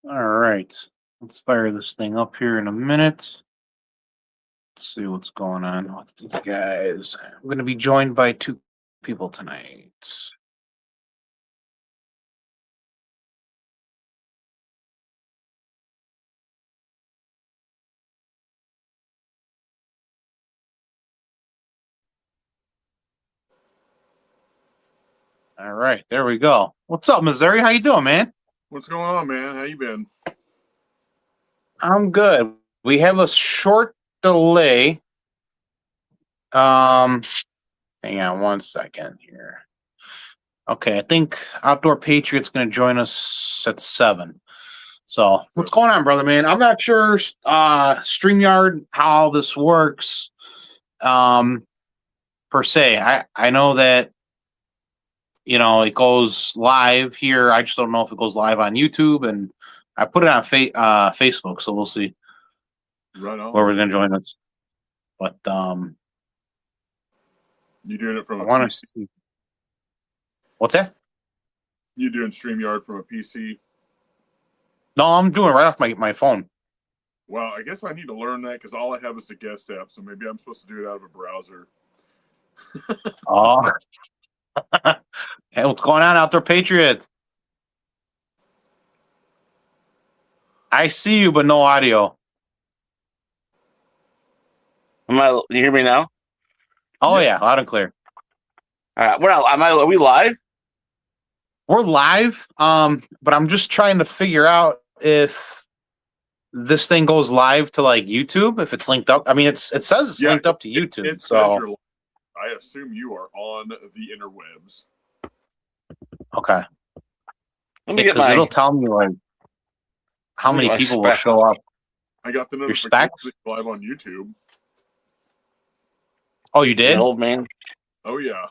All right. Let's fire this thing up here in a minute. Let's see what's going on with these guys. I'm going to be joined by two people tonight. All right, there we go. What's up, Missouri? How you doing, man? What's going on, man? How you been? I'm good. We have a short delay. Hang on one second here. Okay, I think Outdoor Patriot's going to join us at 7. So, what's going on, brother, man? I'm not sure StreamYard how this works per se. I know that it goes live here. I just don't know if it goes live on YouTube, and I put it on Facebook, so we'll see. Right on. Whoever's going to join us. But you doing it from I a want PC? to see. What's that? You doing StreamYard from a PC? No, I'm doing it right off my phone. Well, I guess I need to learn that because all I have is the guest app, so maybe I'm supposed to do it out of a browser. Oh. Hey, what's going on, Outdoor Patriot? I see you, but no audio. You hear me now? Oh yeah, loud and clear. All right, are we live? We're live, but I'm just trying to figure out if this thing goes live to like YouTube, if it's linked up. I mean, it says it's linked up to YouTube. It so says you're, I assume you are on the interwebs. Okay. Let me get because it'll tell me like how many people will show up. I got the Your notification specs? live on YouTube. Oh, you did? Old man. Oh yeah.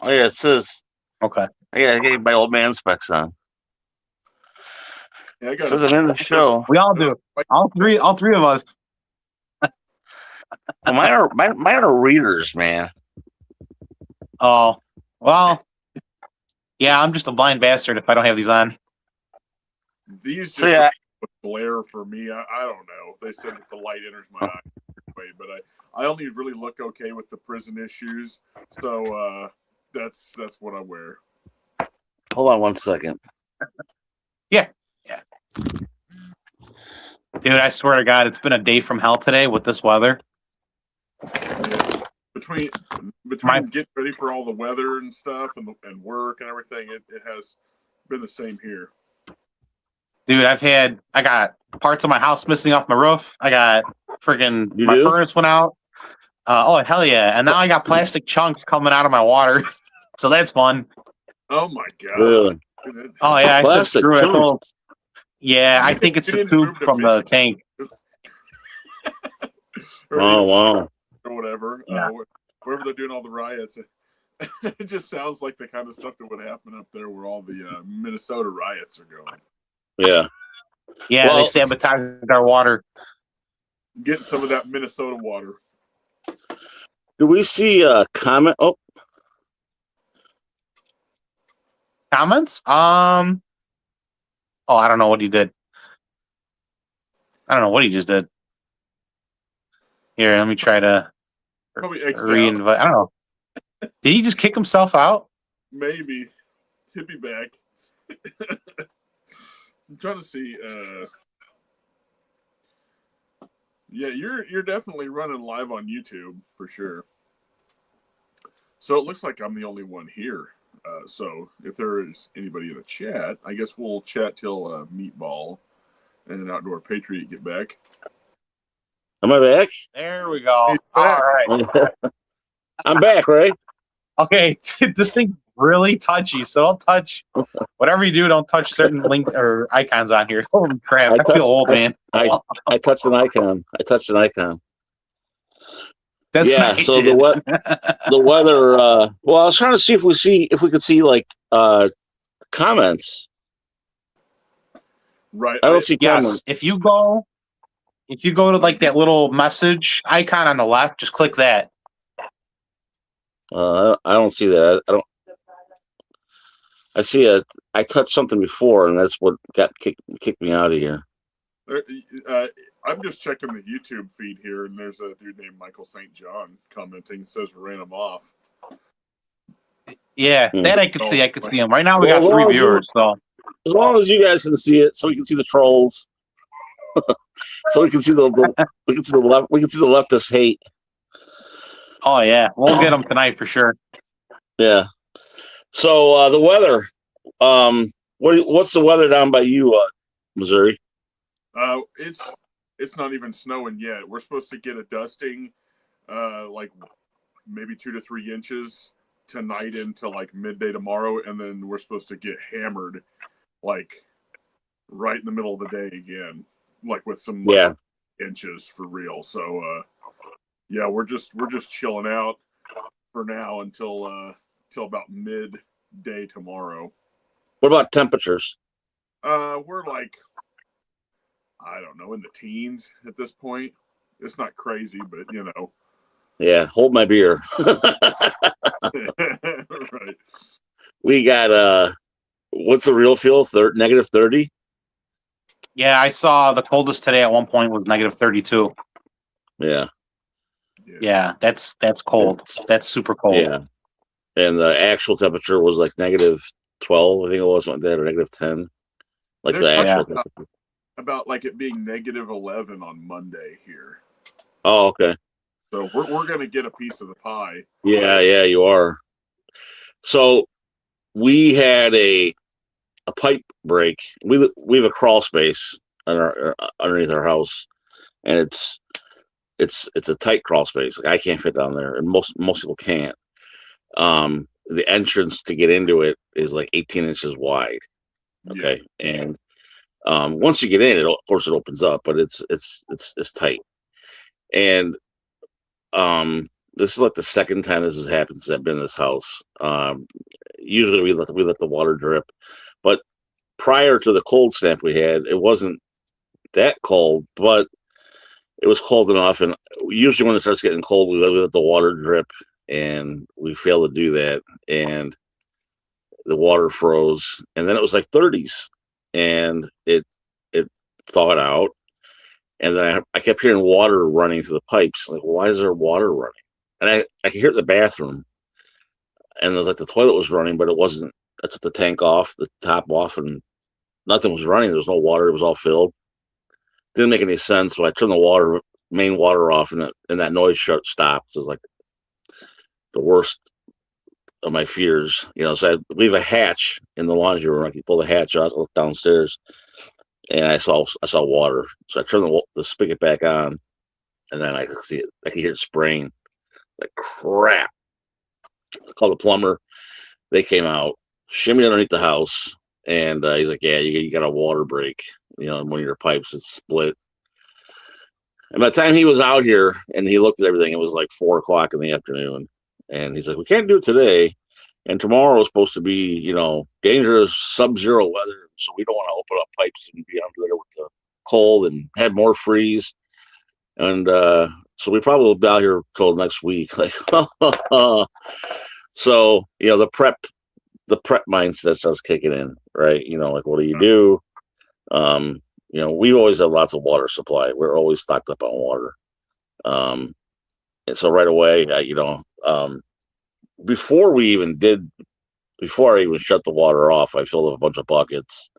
Oh yeah, it says. Okay. Yeah, I got my old man specs on. Yeah, it says I'm in the show. We all do. All three of us. Well, mine are readers, man. Oh, well. Yeah, I'm just a blind bastard if I don't have these on. These just glare for me. I don't know. They said that the light enters my eye, but I only really look okay with the prison issues. So that's what I wear. Hold on one second. Yeah. Dude, I swear to God, it's been a day from hell today with this weather. Between getting ready for all the weather and stuff and work and everything, it has been the same here. Dude, I got parts of my house missing off my roof. I got my furnace went out. Oh, hell yeah. And now I got plastic chunks coming out of my water. So that's fun. Oh, my God. Really? Oh, yeah. I said screw it. Yeah, I think it's the tube from the tank. Oh, wow. Or whatever. Yeah. Wherever they're doing all the riots. It just sounds like the kind of stuff that would happen up there where all the Minnesota riots are going. Yeah. Yeah, well, they sabotaged our water. Getting some of that Minnesota water. Do we see a comment? Oh. Comments? Oh, I don't know what he did. I don't know what he just did. Here, let me try to reinvite. I don't know. Did he just kick himself out? Maybe. He'll be back. I'm trying to see. Yeah, you're definitely running live on YouTube for sure. So it looks like I'm the only one here. So if there is anybody in the chat, I guess we'll chat till Meatball and Outdoor Patriot get back. Am I back? There we go. All right. I'm back, right? Okay, this thing's really touchy, so don't touch whatever you do. Don't touch certain link or icons on here. Holy crap! I feel old, man. I touched an icon. That's nice. So the weather. Well, I was trying to see if we could see like comments. Right. I don't see comments. If you go to like that little message icon on the left, just click that. I don't see that. I don't. I see I touched something before, and that's what kicked me out of here. I'm just checking the YouTube feed here, and there's a dude named Michael St. John commenting. It says ran him off. Yeah, that I could see. I could see him. Right now we Well, got 3 viewers, so as long as you guys can see it, so we can see the trolls, so we can see we can see the leftist hate. oh yeah, we'll get them tonight for sure. Yeah. So the weather, what's the weather down by you, Missouri? It's not even snowing yet. We're supposed to get a dusting, like maybe 2 to 3 inches tonight into like midday tomorrow, and then we're supposed to get hammered like right in the middle of the day again, like with some inches for real. So yeah, we're just chilling out for now until about midday tomorrow. What about temperatures? We're like, I don't know, in the teens at this point. It's not crazy, but you know. Yeah, hold my beer. Right. We got what's the real feel? Negative 30? Yeah, I saw the coldest today at one point was negative 32. Yeah. Yeah, that's cold. That's super cold. Yeah. And the actual temperature was like negative 12, I think it was, something like that, or negative 10. Like the actual temperature. About like it being negative 11 on Monday here. Oh, okay. So we're gonna get a piece of the pie. Yeah, you are. So we had a pipe break. We have a crawl space underneath our house, and it's a tight crawl space. Like I can't fit down there, and most people can't. The entrance to get into it is like 18 inches wide. Okay, and once you get in, it of course it opens up, but it's tight. And this is like the second time this has happened since I've been in this house. Usually we let the water drip, but prior to the cold snap we had, it wasn't that cold, but it was cold enough. And usually when it starts getting cold, we let the water drip, and we failed to do that, and the water froze. And then it was like 30s, and it thawed out. And then I kept hearing water running through the pipes. Like, why is there water running? And I could hear it in the bathroom. And it was like the toilet was running, but it wasn't. I took the tank off, the top off, and nothing was running. There was no water. It was all filled. Didn't make any sense. So I turned the main water off, and that noise stopped. It was like the worst of my fears. So I leave a hatch in the laundry room. I could pull the hatch out, look downstairs, and I saw water. So I turned the spigot back on, and then I could see it. I could hear it spraying. Like crap. I called the plumber. They came out, shimmied underneath the house, and he's like, "Yeah, you got a water break. In one of your pipes, it's split." And by the time he was out here and he looked at everything, it was like 4:00 in the afternoon. And he's like, "We can't do it today. And tomorrow is supposed to be, dangerous sub-zero weather. So we don't want to open up pipes and be under there with the cold and have more freeze. And so we probably will be out here till next week." Like, so, the prep mindset starts kicking in, right? Like, what do you do? We always have lots of water supply. We're always stocked up on water. And so right away, before I even shut the water off, I filled up a bunch of buckets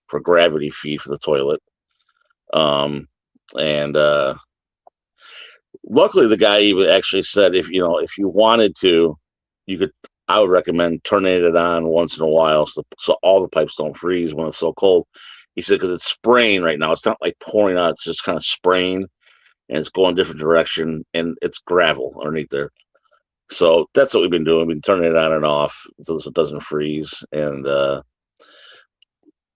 for gravity feed for the toilet. And luckily the guy even actually said, if you wanted to, I would recommend turning it on once in a while so all the pipes don't freeze when it's so cold. He said, because it's spraying right now. It's not like pouring out. It's just kind of spraying, and it's going a different direction, and it's gravel underneath there. So that's what we've been doing. We've been turning it on and off so it doesn't freeze. And,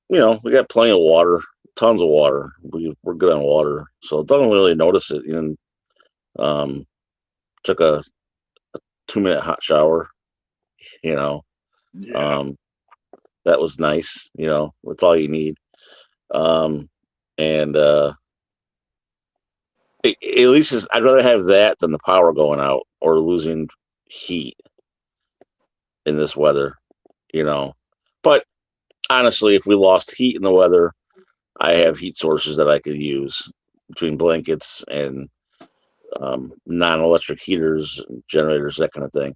we got plenty of water, tons of water. We're good on water. So it doesn't really notice it. Took a 2-minute hot shower, Yeah. That was nice. That's all you need. And at least I'd rather have that than the power going out or losing heat in this weather. But honestly, if we lost heat in the weather, I have heat sources that I could use between blankets and non-electric heaters, generators, that kind of thing.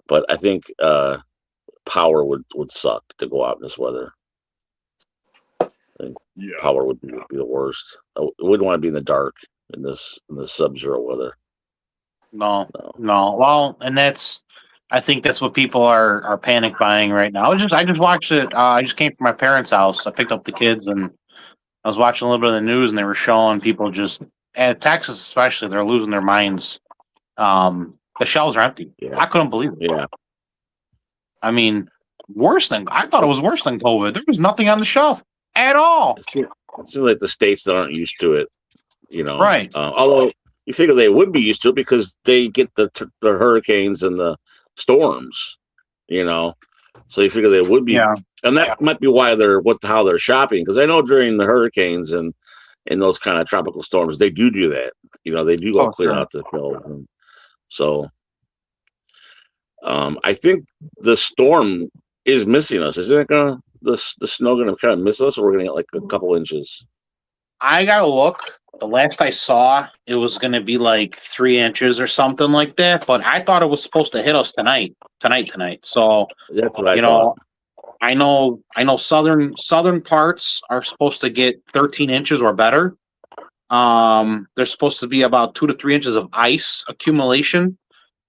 But I think power would suck to go out in this weather. I think power would be the worst. I wouldn't want to be in the dark in this sub-zero weather. No. Well, and I think that's what people are panic buying right now. I just watched it. I just came from my parents' house. I picked up the kids and I was watching a little bit of the news, and they were showing people just at Texas, especially, they're losing their minds. The shelves are empty. Yeah. I couldn't believe it. Yeah. I mean, I thought it was worse than COVID. There was nothing on the shelf at all. It seems like the states that aren't used to it, Right. Although you figure they would be used to it because they get the hurricanes and the storms, so you figure they would be. Yeah. And that might be why how they're shopping. Because I know during the hurricanes and those kind of tropical storms, they do that. They do go clear out the shelves. And so I think the storm is missing us. Isn't it the snow going to kind of miss us, or we're going to get like a couple inches? I got to look. The last I saw, it was going to be like 3 inches or something like that. But I thought it was supposed to hit us tonight. So, that's what I thought. I know southern parts are supposed to get 13 inches or better. There's supposed to be about 2 to 3 inches of ice accumulation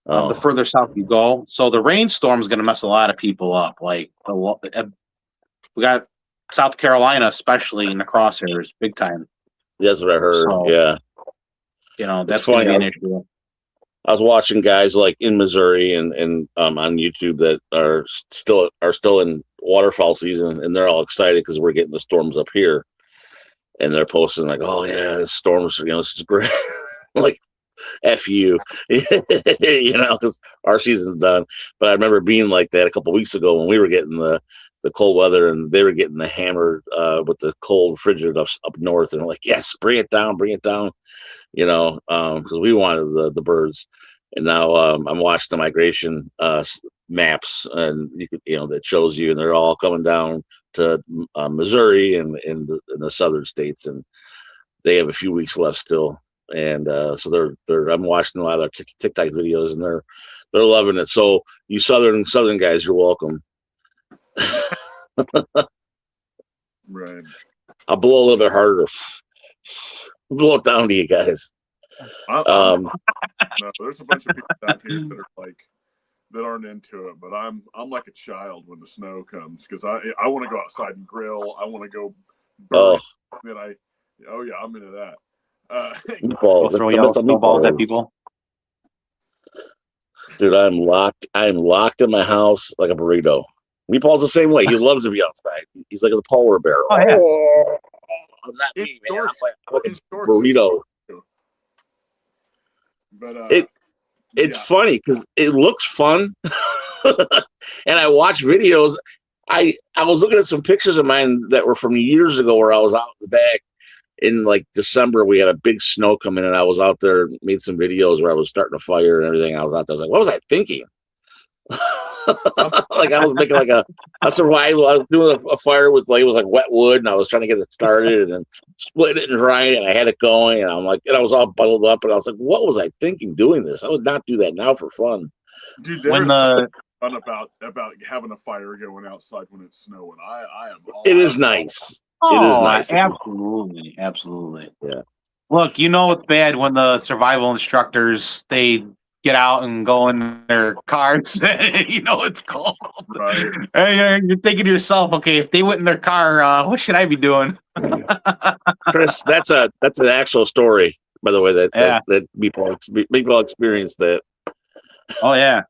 the further south you go. So the rainstorm is going to mess a lot of people up. Like we got South Carolina, especially in the crosshairs, big time. That's what I heard. So, yeah. That's going to be an issue. I was watching guys like in Missouri and on YouTube that are still in waterfowl season, and they're all excited because we're getting the storms up here, and they're posting like, "Oh yeah, the storms, this is great." Like, F you, because our season's done. But I remember being like that a couple weeks ago when we were getting the cold weather and they were getting the hammered with the cold frigid up north, and they're like, "Yes, bring it down," because we wanted the birds. And now I'm watching the migration maps, and you could, that shows you, and they're all coming down to Missouri and in the southern states, and they have a few weeks left still. And so I'm watching a lot of their TikTok videos, and they're loving it. So you southern guys, you're welcome. Right. I'll blow a little bit harder. Blow it down to you guys. No, there's a bunch of people down here that are like that aren't into it, but I'm like a child when the snow comes because I want to go outside and grill. I want to go burn. Then I'm into that. Throw snowballs at people. Dude, I'm locked in my house like a burrito. Meatball's the same way. He loves to be outside. He's like a polar bear. Oh yeah. I'm not me, man. I'm like a burrito. But it's funny because it looks fun, and I watch videos. I was looking at some pictures of mine that were from years ago where I was out in the back in like December. We had a big snow come in, and I was out there, made some videos where I was starting a fire and everything. I was out there. I was like, what was I thinking? Like I was making like a survival. I was doing a fire with it was like wet wood, and I was trying to get it started and then split it and dry it, and I had it going, and I was all bundled up, and I was like, what was I thinking doing this? I would not do that now for fun. Dude, there's something fun about having a fire going outside when it's snowing. I am all It is nice. Oh, it is nice. Absolutely. Yeah. Look, it's bad when the survival instructors they get out and go in their cars. It's cold. Right. And you're thinking to yourself, okay, if they went in their car, what should I be doing? Chris, that's an actual story, by the way, that people experienced that. Oh yeah.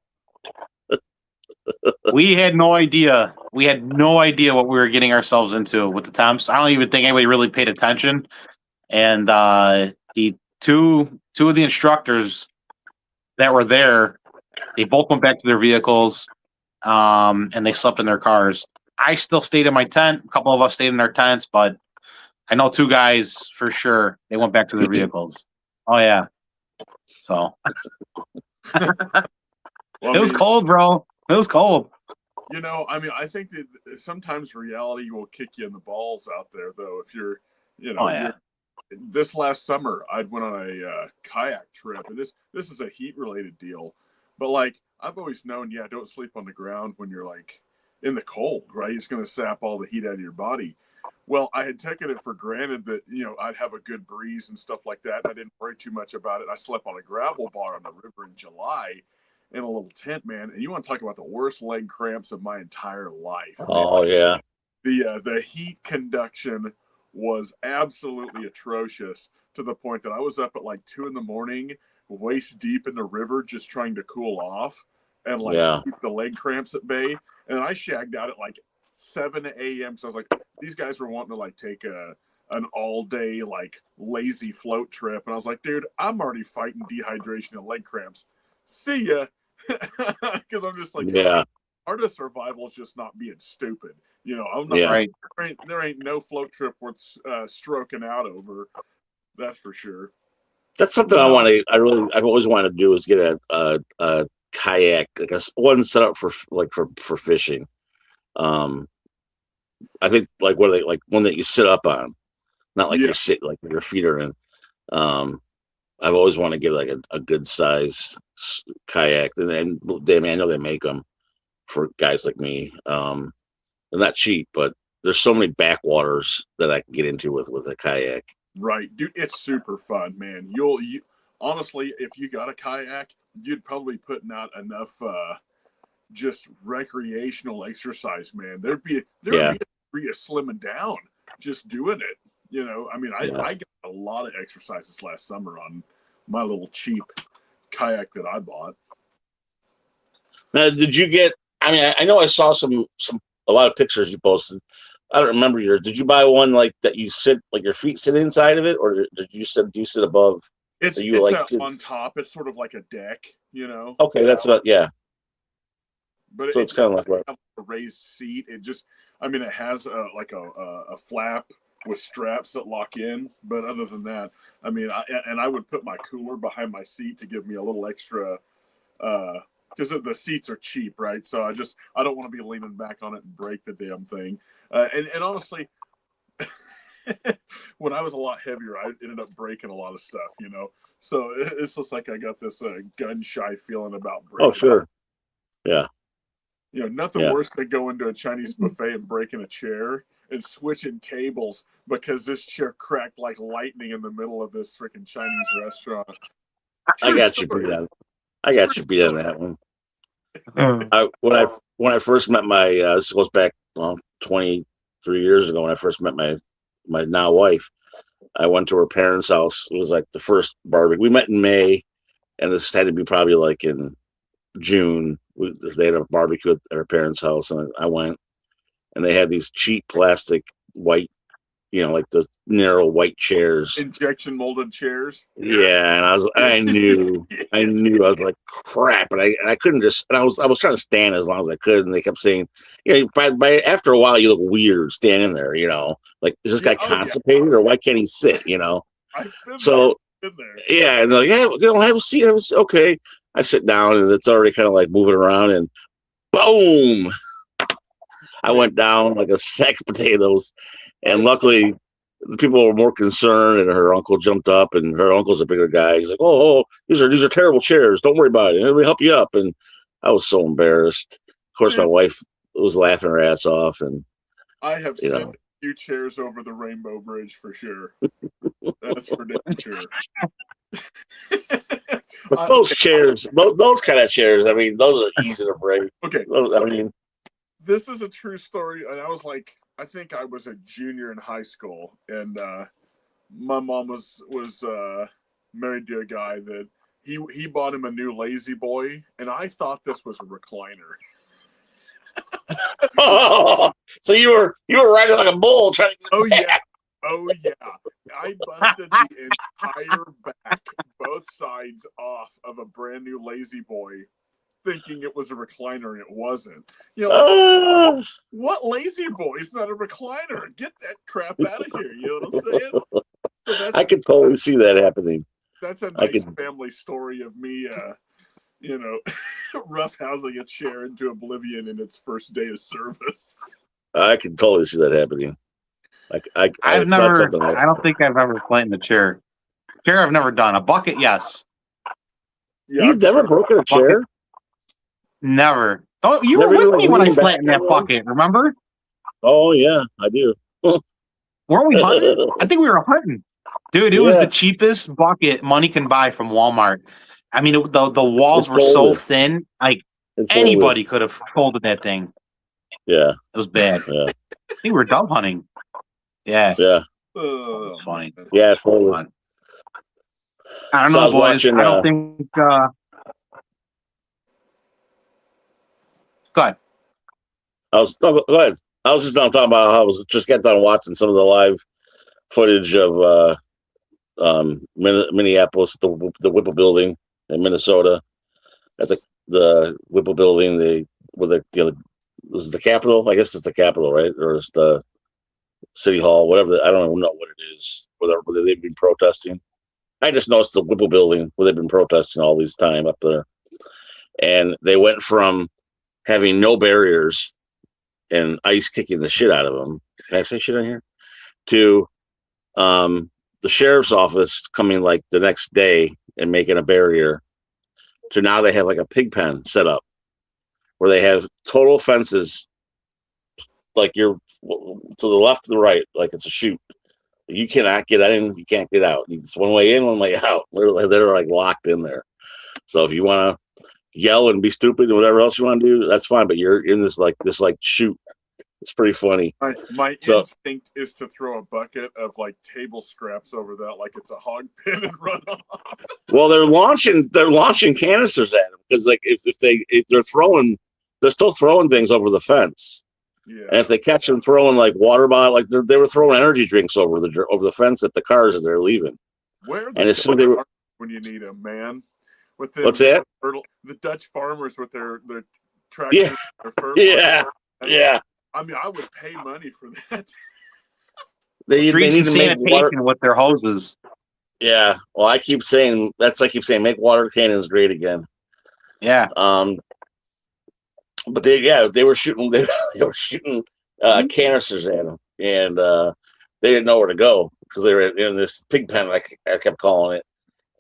We had no idea. We had no idea what we were getting ourselves into with the temps. I don't even think anybody really paid attention. And the two of the instructors that were there, they both went back to their vehicles, and they slept in their cars. I still stayed in my tent. A couple of us stayed in our tents, but I know 2 guys for sure. They went back to their vehicles. Oh yeah. So it was cold, bro. It was cold. I mean, I think that sometimes reality will kick you in the balls out there, though. If you're, Oh yeah. this last summer, I went on a kayak trip, and this is a heat related deal, but like I've always known, yeah, don't sleep on the ground when you're like in the cold, right? It's going to sap all the heat out of your body. Well, I had taken it for granted that I'd have a good breeze and stuff like that. I didn't worry too much about it. I slept on a gravel bar on the river in July in a little tent, man. And you want to talk about the worst leg cramps of my entire life, man. Oh yeah. The heat conduction was absolutely atrocious to the point that I was up at like 2 a.m, waist deep in the river, just trying to cool off and like Yeah. keep the leg cramps at bay. And I shagged out at like 7 a.m. So I was like, these guys were wanting to like take an all day like lazy float trip, and I was like, dude, I'm already fighting dehydration and leg cramps. See ya, because I'm just like, Yeah. part of survival is just not being stupid. I'm not. Yeah. Right. There ain't no float trip worth stroking out over. That's for sure. That's something I've always wanted to do is get a kayak, like one set up for fishing. I think like what are they, like one that you sit up on, not like you sit like your feet are in. I've always wanted to get like a good size kayak, and then I know they make them for guys like me. They're not cheap, but there's so many backwaters that I can get into with a kayak. Right, dude, it's super fun, man. You honestly, if you got a kayak, you'd probably putting out enough just recreational exercise, man. There'd be a degree of slimming down just doing it. I mean, I got a lot of exercises last summer on my little cheap kayak that I bought. Now, did you get? I mean, I know I saw a lot of pictures you posted. I don't remember yours. Did you buy one like that you sit like your feet sit inside of it, or do you sit above? It's on top. It's sort of like a deck, Okay, that's about But so it's kind of like a raised seat. It just, I mean, it has a flap with straps that lock in. But other than that, I mean, I would put my cooler behind my seat to give me a little extra, because the seats are cheap, right? So I don't want to be leaning back on it and break the damn thing. And honestly, when I was a lot heavier, I ended up breaking a lot of stuff, So it's just like I got this gun shy feeling about breaking. Oh, sure. Yeah. Nothing worse than going to a Chinese buffet and breaking a chair and switching tables because this chair cracked like lightning in the middle of this freaking Chinese restaurant. I got you beat on. I got you beat on that one. When I first met my this goes back 23 years ago when I first met my now wife. I went to her parents' house. It was like the first barbecue. We met in May, and this had to be probably like in June. They had a barbecue at her parents' house, and I went, and they had these cheap plastic white, like the narrow white chairs, injection molded chairs. Yeah, and I knew I was like crap, and I couldn't I was trying to stand as long as I could, and they kept saying, by after a while you look weird standing there, like is this guy constipated or why can't he sit, I've been so there. Yeah, and like have a seat, okay. I sit down and it's already kind of like moving around, and boom, I went down like a sack of potatoes, and luckily the people were more concerned, and her uncle jumped up, and her uncle's a bigger guy. He's like, oh, these are terrible chairs. Don't worry about it. Let me help you up. And I was so embarrassed. Of course, my wife was laughing her ass off. And I have sent a few chairs over the Rainbow Bridge for sure. That's for damn sure. But those chairs, those kind of chairs, I mean, those are easy to break. Okay. This is a true story. And I think I was a junior in high school, and my mom was married to a guy that he bought him a new Lazy Boy, and I thought this was a recliner. So you were riding like a bull trying to. Oh yeah, I busted the entire back, both sides off of a brand new Lazy Boy, thinking it was a recliner, and it wasn't. What Lazy Boy is not a recliner? Get that crap out of here. You know what I'm saying? So I could totally see that happening. That's a nice family story of me roughhousing its share into oblivion in its first day of service. I can totally see that happening. I've it's not never. something I don't think I've ever flattened the chair. Chair, I've never done. A bucket, yes. Yeah, You've never broken a chair? Never. Oh, you Never were with even me when I leaned back flattened that on one? bucket. Remember? Oh yeah, I do. Weren't we hunting? I think we were hunting. Dude, it was Yeah. the cheapest bucket money can buy from Walmart. I mean, the walls It were so folded. thin, like It folded. anybody could have folded that thing. Yeah. It was bad. Yeah. I think we were dove hunting. Yeah. Yeah. It's funny. Yeah, it folded. Fun. I don't So I know, was boys. watching, I don't think. Go ahead. Go ahead. I was just talking about how I was just getting done watching some of the live footage of Minneapolis, the Whipple Building in Minnesota, at the Whipple Building, was it the Capitol? I guess it's the Capitol, right? Or it's the City Hall, whatever. I don't know what it is. Where they've been protesting. I just noticed the Whipple Building where they've been protesting all this time up there, and they went from having no barriers and ice kicking the shit out of them. Can I say shit on here? To the sheriff's office coming like the next day and making a barrier. To now they have like a pig pen set up where they have total fences, like you're to the left, to the right, like it's a chute. You cannot get in, you can't get out. It's one way in, one way out. They're like locked in there. So if you want to yell and be stupid and whatever else you want to do, that's fine. But you're in this chute. It's pretty funny. My instinct is to throw a bucket of like table scraps over that, like it's a hog pen, and run off. Well, they're launching canisters at them because like if they're still throwing things over the fence. Yeah. And if they catch them throwing like water bottle, like they were throwing energy drinks over the fence at the cars as they're leaving. Where and as soon as they were, when you need them, man. With what's that? The Dutch farmers with their tractors, Yeah, their fertilizer. yeah. I mean, I would pay money for that. They need to make water with their hoses. Yeah. Well, I keep saying make water cannons great again. Yeah. But they were shooting canisters at them, and they didn't know where to go because they were in this pig pen, like I kept calling it,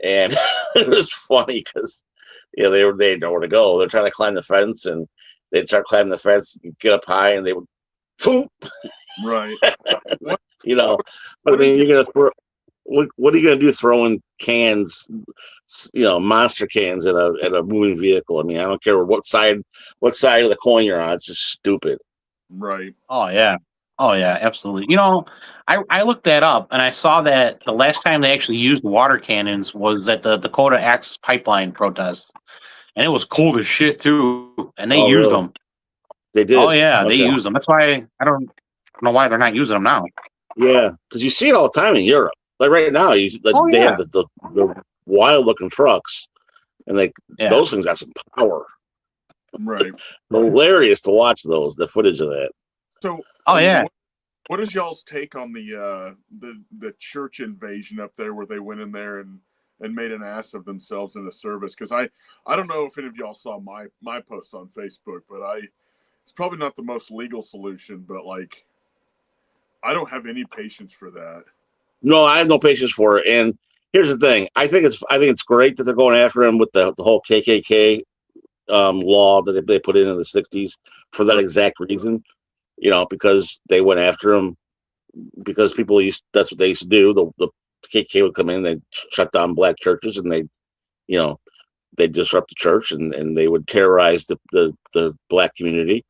and it was funny because they didn't know where to go. They're trying to climb the fence, and they'd start climbing the fence, get up high, and they would, boom. Right. But I mean, you're gonna throw. What are you gonna do throwing cans, monster cans at a moving vehicle? I mean, I don't care what side of the coin you're on. It's just stupid. Right. Oh yeah, absolutely. I looked that up and I saw that the last time they actually used water cannons was at the Dakota Access Pipeline protest, and it was cold as shit too. And they used them. They did. Oh yeah, they used them. That's why I don't know why they're not using them now. Yeah, because you see it all the time in Europe. Like right now, they have the wild looking trucks, and those things got some power. Right. Hilarious to watch the footage of that. So, what is y'all's take on the church invasion up there, where they went in there and made an ass of themselves in a service? Because I don't know if any of y'all saw my posts on Facebook, but it's probably not the most legal solution, but like I don't have any patience for that. No, I have no patience for it. And here's the thing: I think it's great that they're going after him with the whole KKK law that they put in the '60s for that exact reason. Because they went after him because that's what they used to do. The KKK would come in, they'd shut down black churches, and they'd disrupt the church, and they would terrorize the black community,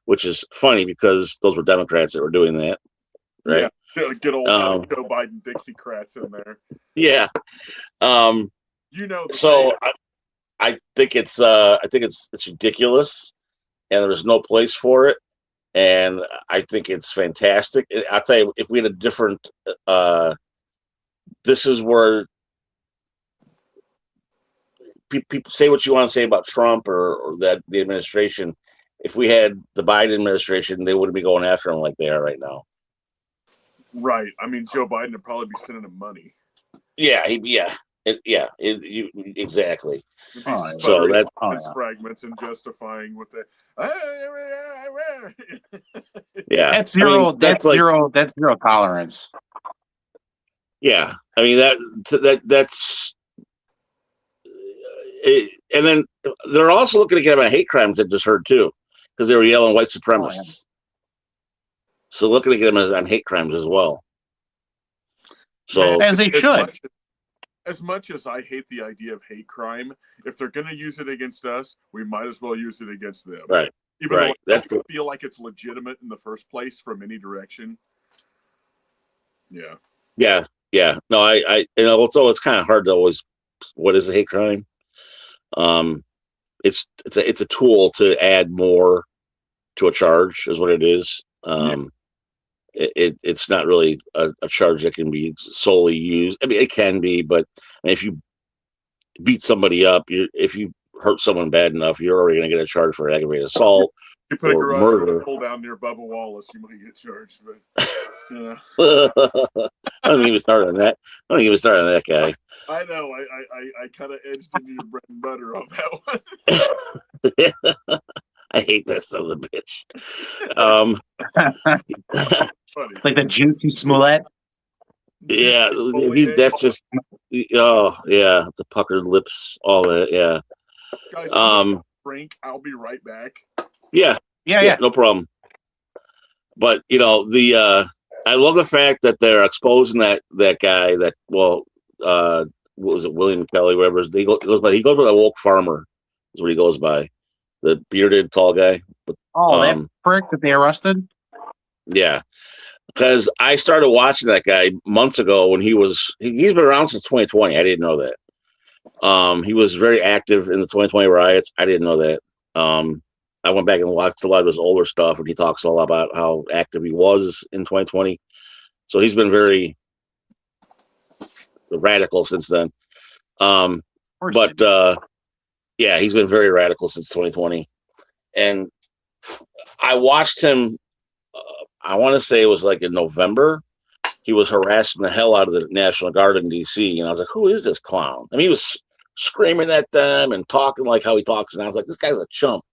which is funny because those were Democrats that were doing that, right? Yeah, get old Joe Biden Dixiecrats in there. Yeah. So I think it's ridiculous, and there's no place for it. And I think it's fantastic. I'll tell you, if we had a different, this is where people say what you want to say about Trump or that the administration. If we had the Biden administration, they wouldn't be going after him like they are right now. Right. I mean, Joe Biden would probably be sending him money. Yeah, Exactly. It'd be Oh, yeah. So sputtering that its fragments and justifying with the. yeah, That's zero. that's That's like zero. That's zero tolerance. yeah. I mean that's and then they're also looking to get him on hate crimes. I just heard too, because they were yelling white Oh, yeah. supremacists. So looking to get him on hate crimes as well. So As they should. As much as I hate the idea of hate crime, if they're going to use it against us, we might as well use it against them. right, Even right. though I don't feel like it's legitimate in the first place from any direction. Yeah. Yeah. No, I although it's kind of hard to always. What is a hate crime? It's a tool to add more to a charge, is what it is. It's not really a charge that can be solely used. I mean, it can be, but if you beat somebody up, if you hurt someone bad enough, you're already going to get a charge for aggravated assault. You put a or garage door murder. pull down near Bubba Wallace, you might get charged. But yeah, I don't even start on that. I don't even start on that guy. I know. I kind of edged into your bread and butter on that one. I hate that son of a bitch. Funny. Like the juicy Smollett. Yeah, that's just. Oh yeah, the puckered lips, all that. Yeah. Guys, Frank, I'll be right back. Yeah, no problem. But I love the fact that they're exposing that guy. That what was it, William Kelly, whatever he goes by. He goes by the woke farmer, is what he goes by. The bearded tall guy. But, that prick that they arrested. Yeah, because I started watching that guy months ago when he's been around since 2020. I didn't know that. He was very active in the 2020 riots. I didn't know that. I went back and watched a lot of his older stuff, and he talks a lot about how active he was in 2020. So he's been very radical since then. Yeah, he's been very radical since 2020. And I watched him, I want to say it was like in November. He was harassing the hell out of the National Guard in D.C. And I was like, who is this clown? I mean, he was screaming at them and talking like how he talks. And I was like, this guy's a chump.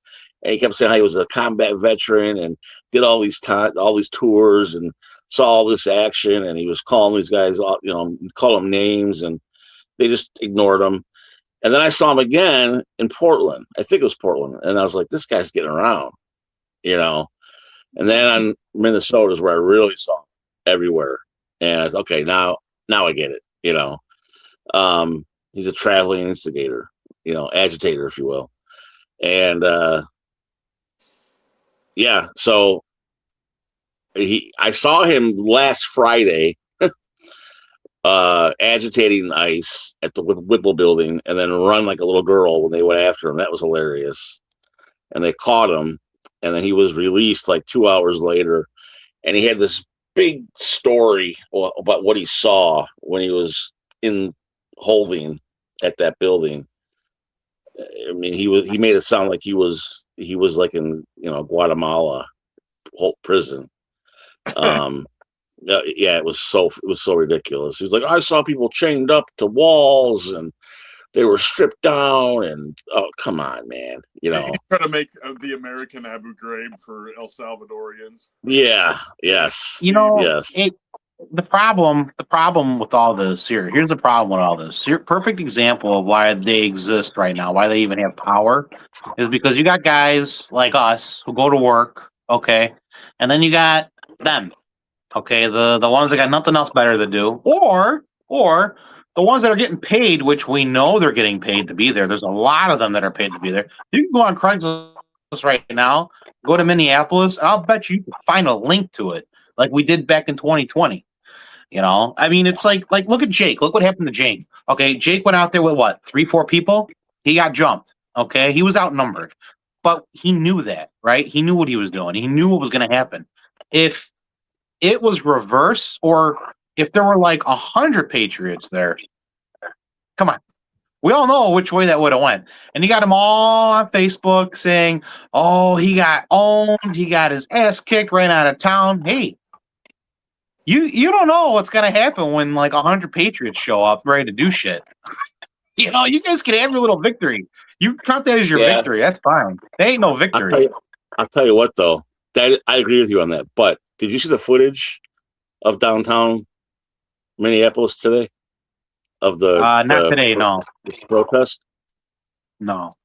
And he kept saying how he was a combat veteran and did all these tours and saw all this action. And he was calling these guys, call them names, and they just ignored him. And then I saw him again in Portland. I think it was Portland. And I was like, this guy's getting around, And then on Minnesota is where I really saw him everywhere. And I was okay, now I get it, He's a traveling instigator, agitator, if you will. And so I saw him last Friday agitating ICE at the Whipple building and then run like a little girl when they went after him. That was hilarious. And they caught him, and then he was released like 2 hours later, and he had this big story about what he saw when he was in holding at that building. I mean, he made it sound like he was like in Guatemala prison. Yeah, it was so ridiculous. He's like, I saw people chained up to walls and they were stripped down, and oh, come on, man, He's trying to make the American Abu Ghraib for El Salvadorians. Yeah, yes, yes. The problem with all this here's the problem with all this. Perfect example of why they exist right now, why they even have power, is because you got guys like us who go to work, okay, and then you got them, okay, the ones that got nothing else better to do, or the ones that are getting paid, which we know they're getting paid to be there. There's a lot of them that are paid to be there. You can go on Craigslist right now, go to Minneapolis, and I'll bet you can find a link to it, like we did back in 2020. I mean, it's like look at Jake. Look what happened to Jake. Okay, Jake went out there with what, 3-4 people? He got jumped. Okay, he was outnumbered, but he knew that, right? He knew what he was doing. He knew what was going to happen. If it was reverse, or if there were like 100 Patriots there, come on. We all know which way that would have went. And you got them all on Facebook saying, oh, he got owned. He got his ass kicked right out of town. Hey, You don't know what's gonna happen when like 100 Patriots show up ready to do shit. You guys can have your little victory. You count that as your Yeah. victory. That's fine. They ain't no victory. I'll tell you what though. That I agree with you on that. But did you see the footage of downtown Minneapolis today? Of Not today, no. the protest? No.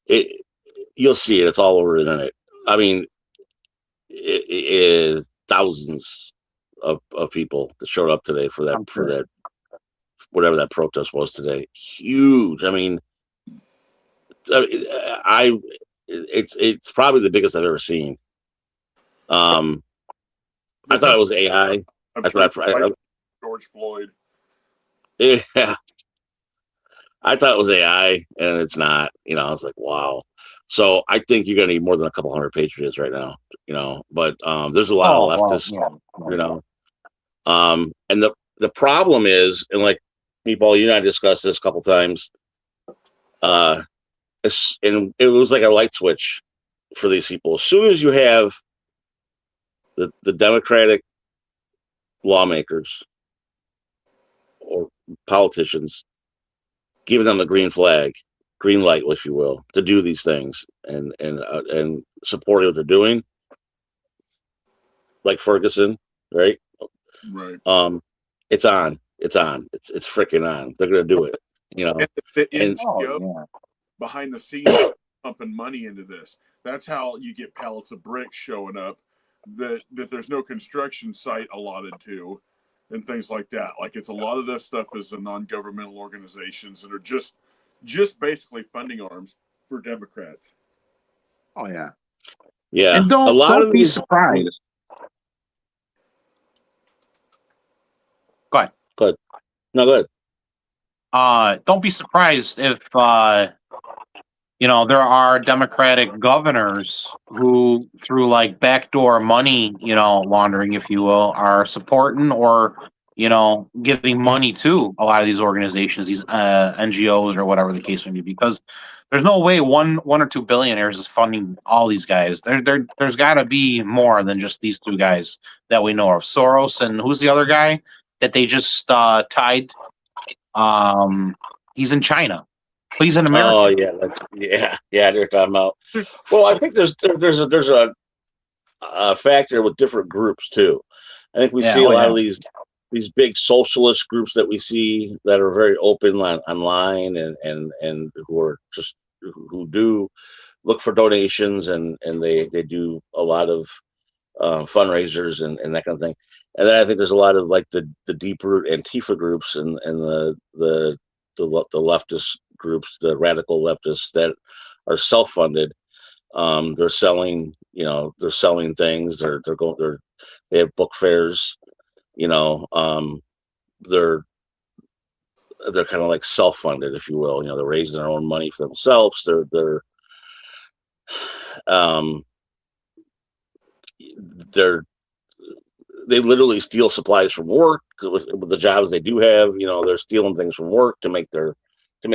You'll see it. It's all over the internet. I mean, it is thousands of people that showed up today for that whatever that protest was today. Huge. I mean, it's probably the biggest I've ever seen. I thought it was AI. George Floyd. Yeah, I thought it was AI, and it's not. I was like, wow. So I think you're gonna need more than a couple hundred patriots right now. But there's a lot of leftists. And the problem is, and like Meatball, you and I discussed this a couple times. And it was like a light switch for these people. As soon as you have the Democratic lawmakers or politicians giving them the green light, if you will, to do these things and supporting what they're doing, like Ferguson, right? Right. It's on. It's freaking on. They're gonna do it. And the NGO behind the scenes pumping money into this. That's how you get pallets of bricks showing up that there's no construction site allotted to, and things like that. Like, it's a lot of this stuff is the non-governmental organizations that are just basically funding arms for Democrats. Oh yeah. Yeah. And don't be surprised. Go ahead. Good. No, go ahead. Don't be surprised if there are Democratic governors who, through like backdoor money, laundering, if you will, are supporting or giving money to a lot of these organizations, these NGOs or whatever the case may be, because there's no way one or two billionaires is funding all these guys. There's got to be more than just these two guys that we know of. Soros, and who's the other guy that they just tied? He's in China, but he's in America. Oh yeah, they're talking about. Well, I think there's a factor with different groups too. I think we see a lot of these big socialist groups that we see that are very open online and who do look for donations and they do a lot of fundraisers and that kind of thing. And then I think there's a lot of like the deep root Antifa groups and the leftist groups, the radical leftists that are self-funded. They're selling things. They have book fairs. They're kind of like self-funded, if you will. They're raising their own money for themselves. They literally steal supplies from work with the jobs they do have. They're stealing things from work to make their. I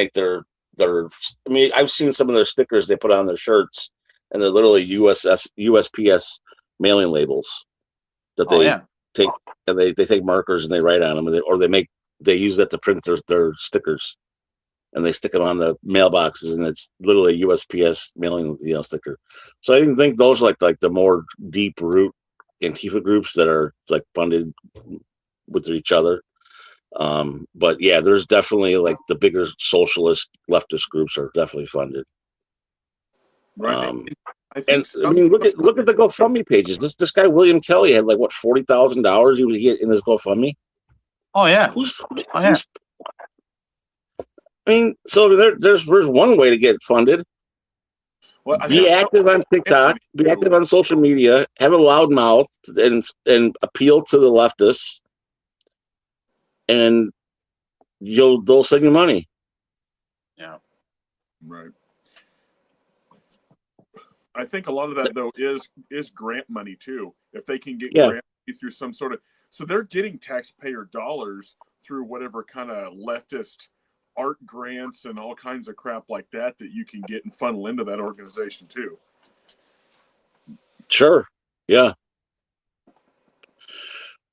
mean, I've seen some of their stickers they put on their shirts, and they're literally USPS mailing labels that they take, and they take markers and they write on them, or they use that to print their stickers, and they stick them on the mailboxes, and it's literally a USPS mailing sticker. So I think those are like the more deep root Antifa groups that are like funded with each other. But yeah, there's definitely like the bigger socialist leftist groups are definitely funded. Right. I mean, look at the GoFundMe pages. This guy William Kelly had like what $40,000 he would get in his GoFundMe. Oh yeah. I mean, so there's one way to get funded. Well, be active on TikTok, be active on social media, have a loud mouth, and appeal to the leftists, and they'll send you money. Yeah, right. I think a lot of that though is grant money too. If they can get grant money through some sort of, so they're getting taxpayer dollars through whatever kind of leftist art grants and all kinds of crap like that you can get and funnel into that organization too. Sure. Yeah.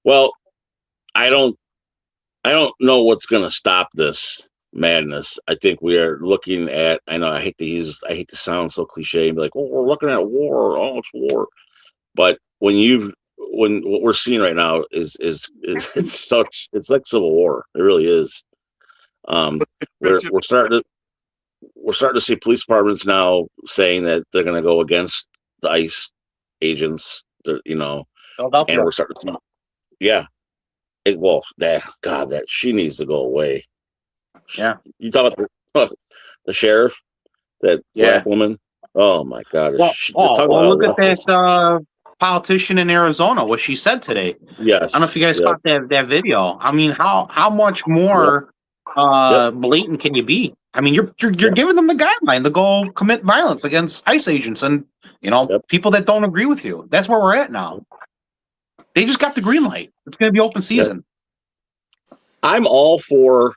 Well, I don't know what's going to stop this madness. I think we are looking at. I know I hate to sound so cliche and be like, "Oh, we're looking at war. Oh, it's war." But when what we're seeing right now is it's like civil war. It really is. We're starting to see police departments now saying that they're going to go against the ICE agents. And we're starting to, yeah. That she needs to go away. Yeah. You talk about the sheriff, that black woman. Oh my God! Look at that politician in Arizona. What she said today. Yes. I don't know if you guys caught that video. I mean, how much more blatant can you be? I mean, you're giving them the guideline to go commit violence against ICE agents and people that don't agree with you. That's where we're at now. They just got the green light. It's going to be open season. I'm all for.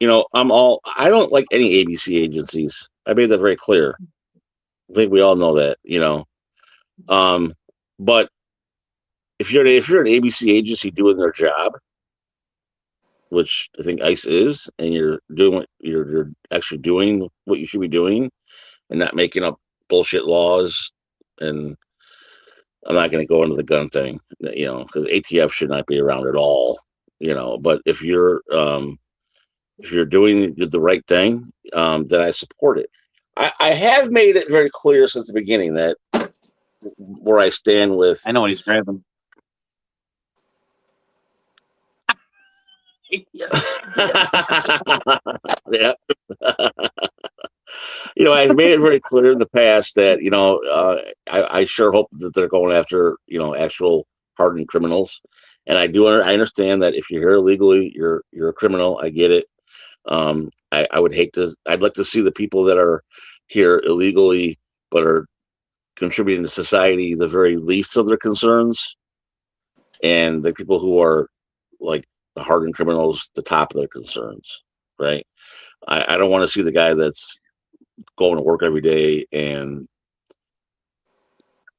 I don't like any ABC agencies. I made that very clear. I think we all know that. But if you're an ABC agency doing their job, which I think ICE is, and you're actually doing what you should be doing, and not making up bullshit laws, and I'm not going to go into the gun thing, because ATF should not be around at all, But if you're doing the right thing, then I support it. I have made it very clear since the beginning that where I stand with. I know what he's grabbing. Yeah. I've made it very clear in the past that I sure hope that they're going after actual hardened criminals, and I understand that if you're here illegally, you're a criminal. I get it. I'd like to see the people that are here illegally but are contributing to society the very least of their concerns, and the people who are like the hardened criminals the top of their concerns, right? I don't want to see the guy that's going to work every day and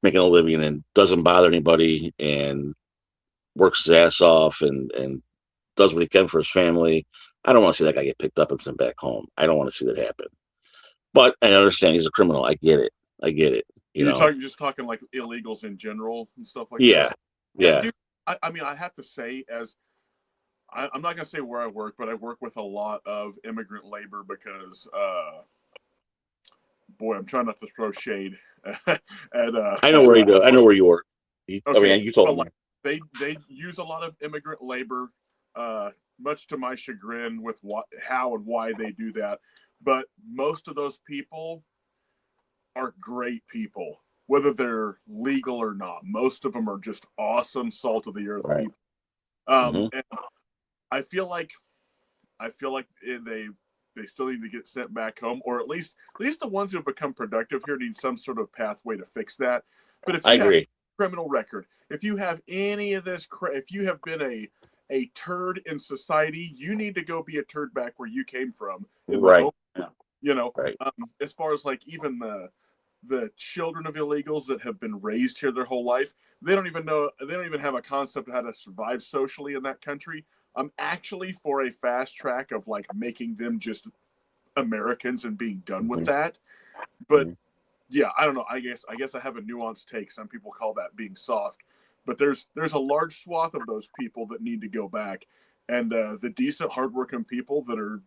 making a living and doesn't bother anybody and works his ass off and does what he can for his family. I don't want to see that guy get picked up and sent back home. I don't want to see that happen. But I understand he's a criminal. I get it. You're talking like illegals in general and stuff like that? Yeah. Dude, I mean, I have to say, I'm not going to say where I work, but I work with a lot of immigrant labor because, boy, I'm trying not to throw shade. I know where you go. I know where you work. You told me. They use a lot of immigrant labor, much to my chagrin with how and why they do that. But most of those people are great people, whether they're legal or not. Most of them are just awesome, salt of the earth people. And I feel like they still need to get sent back home, or at least the ones who have become productive here need some sort of pathway to fix that. But if you have a criminal record, if you have any of this, if you have been a turd in society, you need to go be a turd back where you came from. Right. As far as like even the children of illegals that have been raised here their whole life, they don't even have a concept of how to survive socially in that country. I'm actually for a fast track of like making them just Americans and being done with that. But yeah, I don't know. I guess I have a nuanced take. Some people call that being soft, but there's a large swath of those people that need to go back, and the decent, hardworking people that are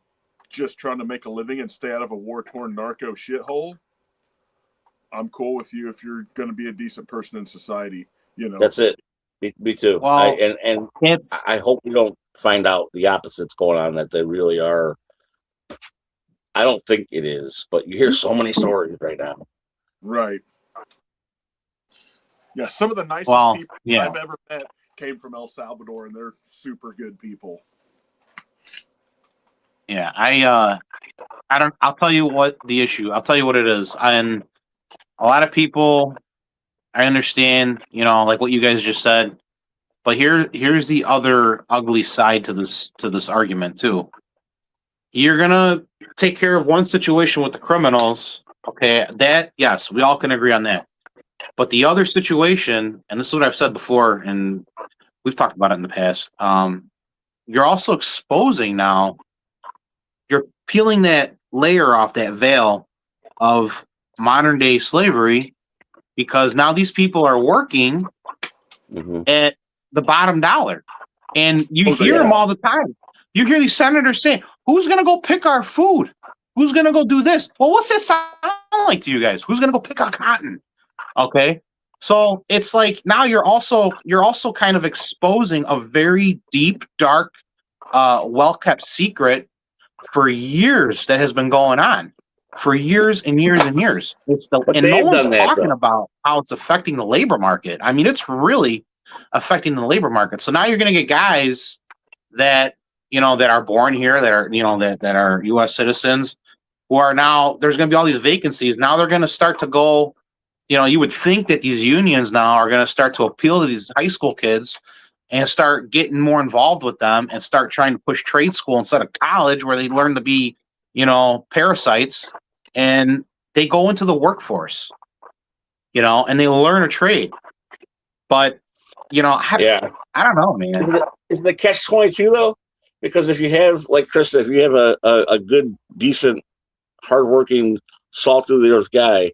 just trying to make a living and stay out of a war-torn narco shithole. I'm cool with you if you're going to be a decent person in society. That's it. Me too. Well, I hope we don't find out the opposite's going on, that they really are. I don't think it is, but you hear so many stories right now. Right. Yeah, some of the nicest people I've ever met came from El Salvador, and they're super good people. Yeah, I'll tell you what the issue. I'll tell you what it is. And a lot of people, I understand, like what you guys just said, but here's the other ugly side to this argument too. You're gonna take care of one situation with the criminals, okay? That, yes, we all can agree on that. But the other situation, and this is what I've said before, and we've talked about it in the past. You're also exposing now. You're peeling that layer off that veil of modern day slavery because now these people are working at the bottom dollar, and you hear them all the time. You hear these senators saying, "Who's going to go pick our food? Who's going to go do this?" Well, what's that sound like to you guys? Who's going to go pick our cotton? Okay. So it's like now you're also kind of exposing a very deep, dark, well-kept secret for years that has been going on for years and years and years. And no one's talking about how it's affecting the labor market. I mean, it's really affecting the labor market. So now you're going to get guys that that are born here, that are that are U.S. citizens, who are now, there's going to be all these vacancies. Now they're going to start to go. You would think that these unions now are going to start to appeal to these high school kids and start getting more involved with them and start trying to push trade school instead of college, where they learn to be, parasites, and they go into the workforce, and they learn a trade. But, I don't know, man. Is the catch-22 though? Because if you have, like Chris said, if you have a good, decent, hardworking, salt-of-the-earth guy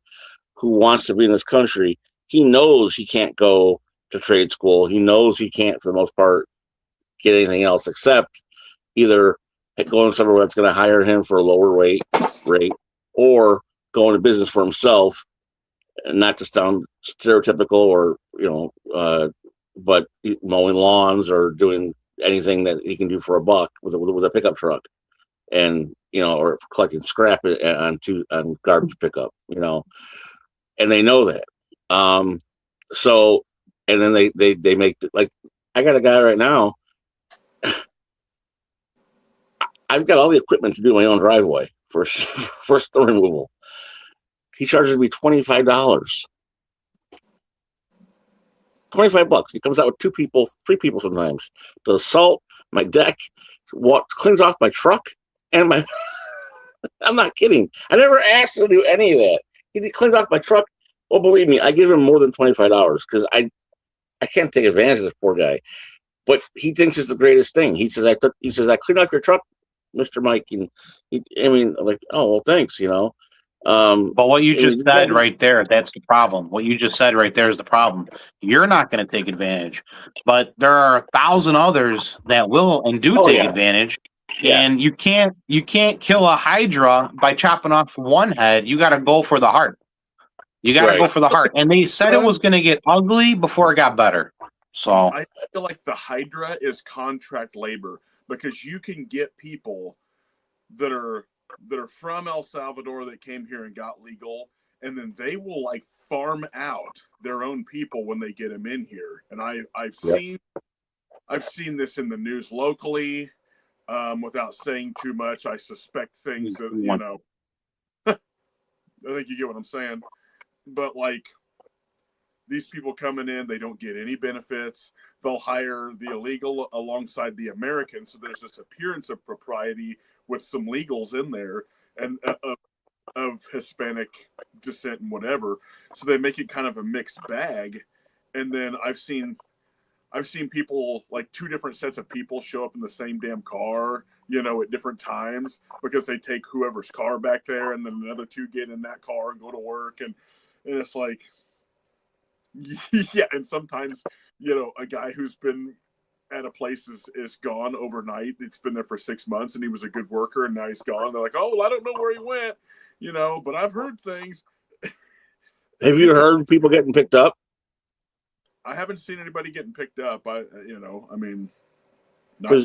who wants to be in this country, he knows he can't go to trade school. He knows he can't, for the most part, get anything else except either going somewhere that's going to hire him for a lower rate, or go into business for himself, and not to sound stereotypical or but mowing lawns or doing anything that he can do for a buck with a pickup truck, and or collecting scrap on garbage pickup, and they know that. So, and then they make, like, I got a guy right now. I've got all the equipment to do my own driveway for snow removal. He charges me $25. $25. He comes out with 2 people, 3 people sometimes. Does salt my deck, cleans off my truck, and my. I'm not kidding. I never asked him to do any of that. He cleans off my truck. Well, believe me, I give him more than $25 because I can't take advantage of this poor guy. But he thinks it's the greatest thing. He says, I cleaned up your truck, Mr. Mike. And I'm like, oh, well, thanks, But what you just said right there, that's the problem. What you just said right there is the problem. You're not going to take advantage, but there are 1,000 others that will and do take advantage. Yeah. And you can't kill a hydra by chopping off one head. You got to go for the heart. You got to go for the heart. And they said it was going to get ugly before it got better. So I feel like the hydra is contract labor, because you can get people that are from El Salvador that came here and got legal, and then they will like farm out their own people when they get them in here. And I've seen this in the news locally. Without saying too much, I suspect things that I think you get what I'm saying. But like, these people coming in, they don't get any benefits. They'll hire the illegal alongside the American, so there's this appearance of propriety with some legals in there and of Hispanic descent and whatever. So they make it kind of a mixed bag. And then I've seen people, like 2 different sets of people show up in the same damn car, at different times, because they take whoever's car back there, and then another 2 get in that car and go to work. And it's like, yeah. And sometimes, a guy who's been at a place is gone overnight. It's been there for 6 months, and he was a good worker, and now he's gone. They're like, oh, well, I don't know where he went, but I've heard things. Have you heard people getting picked up? I haven't seen anybody getting picked up. Because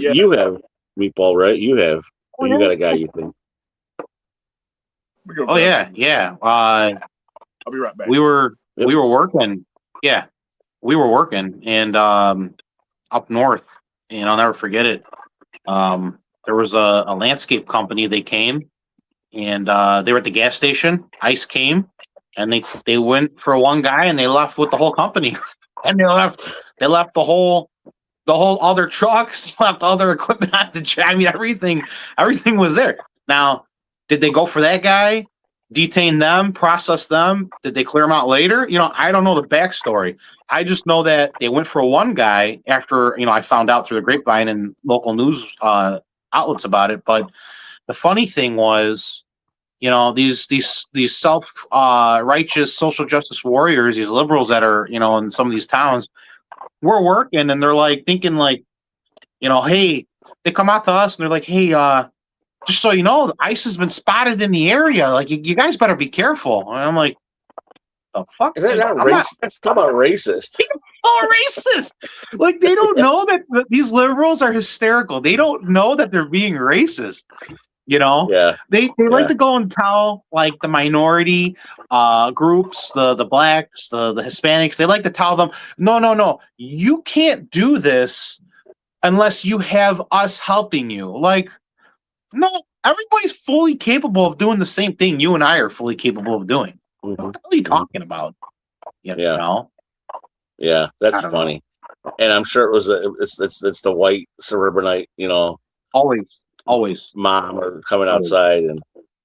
you have, Meatball, right? You have. Oh, you got a guy, you think? Oh yeah. I'll be right back. We were working. Yeah, we were working, and up north, and I'll never forget it. There was a landscape company. They came, and they were at the gas station. ICE came, and they went for one guy, and they left with the whole company. And they left the whole all their trucks, left all their equipment on the track. I mean, everything was there. Now, did they go for that guy? detain them, process them. Did they clear them out later? I don't know the backstory. I just know that they went for one guy after, I found out through the grapevine and local news outlets about it. But the funny thing was, these self righteous social justice warriors, these liberals that are, in some of these towns, we're working and they're like thinking like, hey, they come out to us and they're like, hey, just so you know, the ICE has been spotted in the area. Like, you guys better be careful. And I'm like, the fuck? Is that not racist? That's talking about racist. It's so racist. Like, they don't know that these liberals are hysterical. They don't know that they're being racist. Yeah. They like to go and tell like the minority groups, the blacks, the Hispanics. They like to tell them, no, you can't do this unless you have us helping you. Like, no, everybody's fully capable of doing the same thing you and I are fully capable of doing. Mm-hmm. What are you talking about? You know? Yeah, that's funny. And I'm sure it's the white suburbanite, Always mom or coming outside and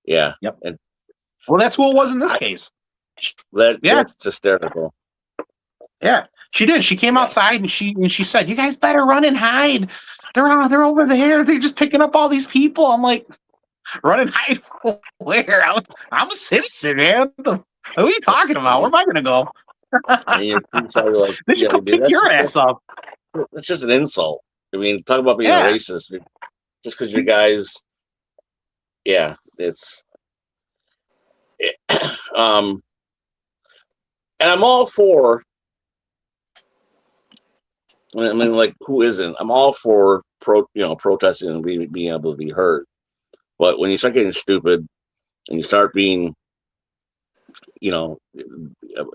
Yep. And well, that's who it was in this case. That's hysterical. Yeah, she did. She came outside and she said, "You guys better run and hide. They're over there. They're just picking up all these people." I'm like, "Run and hide where? I'm a citizen, man. What are you talking about? Where am I gonna go?" Like, they should come pick your ass up. It's just an insult. I mean, talk about being a racist. Just because you guys, it's. And I'm all for. I mean, like, who isn't? I'm all for protesting and being able to be heard. But when you start getting stupid and you start being,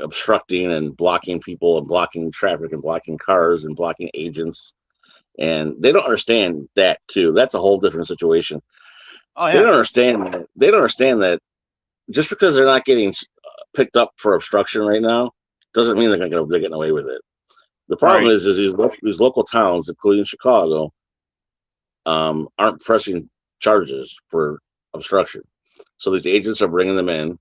obstructing and blocking people and blocking traffic and blocking cars and blocking agents, and they don't understand that too. That's a whole different situation. Oh, yeah. They don't understand that. They don't understand that just because they're not getting picked up for obstruction right now doesn't mean they're getting away with it. The problem is these local towns, including Chicago, aren't pressing charges for obstruction. So these agents are bringing them in,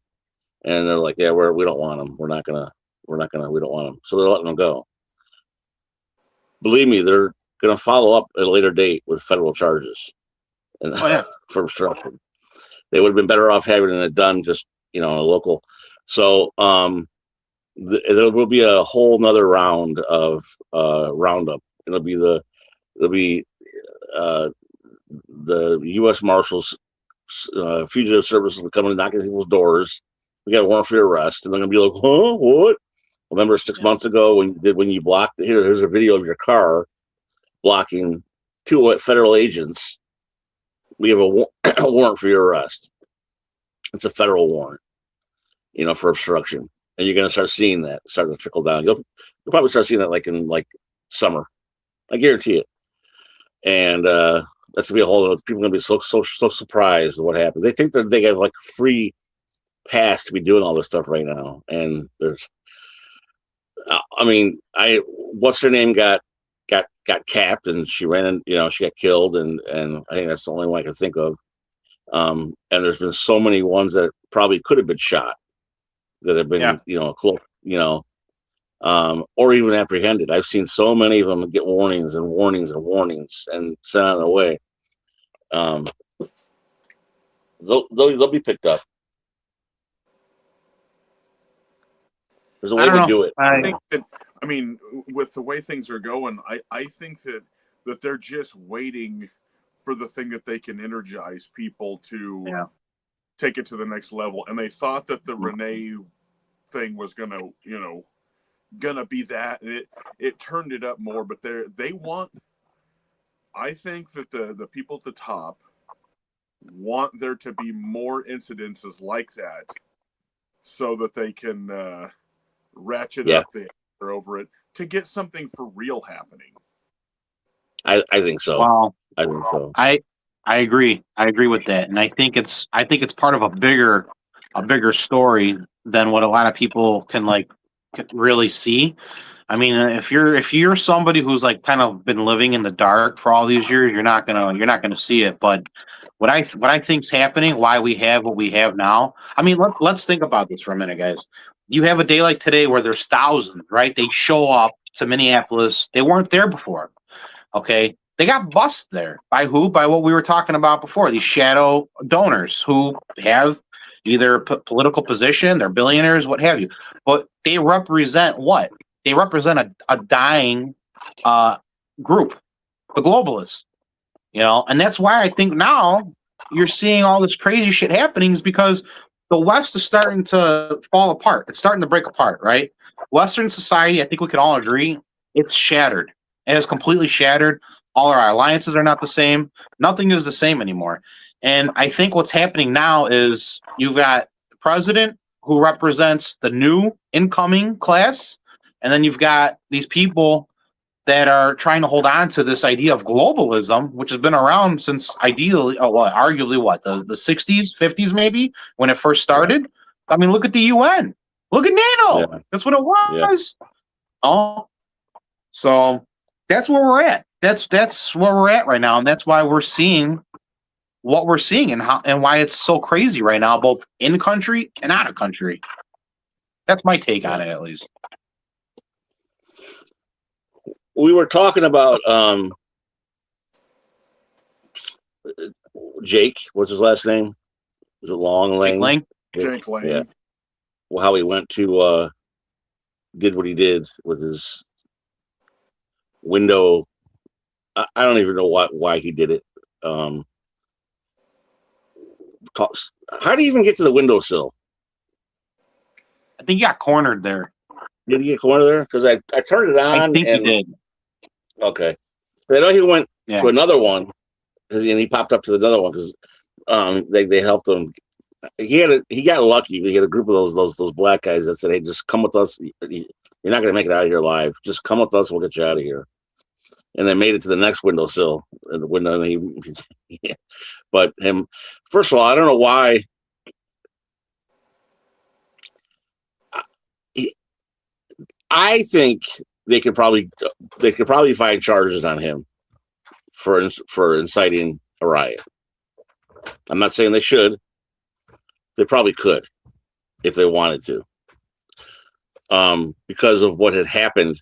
and they're like, "Yeah, we don't want them. We don't want them." So they're letting them go. Believe me, they're going to follow up at a later date with federal charges and for obstruction. They would have been better off having it done just a local. So there will be a whole nother round of roundup. It'll be the U.S. Marshals, fugitive services will come and knocking at people's doors. We got a warrant for your arrest, and they're gonna be like, "Huh? What?" Remember 6 months ago when you blocked? Here's a video of your car blocking 2 federal agents. We have a warrant for your arrest. It's a federal warrant, for obstruction. And you're going to start seeing that start to trickle down. You'll probably start seeing that in summer. I guarantee it. And that's going to be a whole other. People are going to be so surprised at what happened. They think that they have free pass to be doing all this stuff right now. And there's, what's her name got capped and she ran and she got killed and I think that's the only one I can think of. And there's been so many ones that probably could have been shot that have been close, or even apprehended. I've seen so many of them get warnings and warnings and warnings and sent on their way. They'll be picked up. There's a way to do it. I think that, with the way things are going, I think that they're just waiting for the thing that they can energize people to take it to the next level. And they thought that the Renee thing was gonna be that. And it turned it up more, but I think that the people at the top want there to be more incidences like that so that they can ratchet up the anger over it to get something for real happening. I think so. Wow. I think so. I agree. I agree with that, and I think it's part of a bigger story than what a lot of people can really see. I mean, if you're somebody who's kind of been living in the dark for all these years, you're not gonna see it. But what I think's happening, why we have what we have now. I mean, let's think about this for a minute, guys. You have a day like today where there's thousands, right? They show up to Minneapolis. They weren't there before. Okay. They got bussed there by who? By what we were talking about before. These shadow donors who have either political position, they're billionaires, what have you. But they represent what? They represent a dying group, the globalists. And that's why I think now you're seeing all this crazy shit happening is because the West is starting to fall apart. It's starting to break apart, right? Western society, I think we can all agree, it's shattered. It is completely shattered. All our alliances are not the same. Nothing is the same anymore. And I think what's happening now is you've got the president who represents the new incoming class, and then you've got these people that are trying to hold on to this idea of globalism, which has been around since arguably the 60s, 50s, maybe when it first started. I mean, look at the UN, look at NATO. Yeah. That's what it was. Yeah. Oh, so that's where we're at. That's where we're at right now, and that's why we're seeing what we're seeing and why it's so crazy right now, both in country and out of country. That's my take on it, at least. We were talking about Jake. What's his last name? Is it Long Lane? Jake Lane. Yeah. Well, how he went to did what he did with his window. I don't even know why he did it. How do you even get to the windowsill? I think he got cornered there. Did he get cornered there? Because I turned it on. I think he did. Okay. I know he went to another one, and he popped up to another one because they helped him. He got lucky. He had a group of those black guys that said, "Hey, just come with us. You're not going to make it out of here alive. Just come with us. We'll get you out of here." And they made it to the next windowsill. And the window, and but him. First of all, I don't know why. I think they could probably find charges on him for inciting a riot. I'm not saying they should. They probably could if they wanted to. Because of what had happened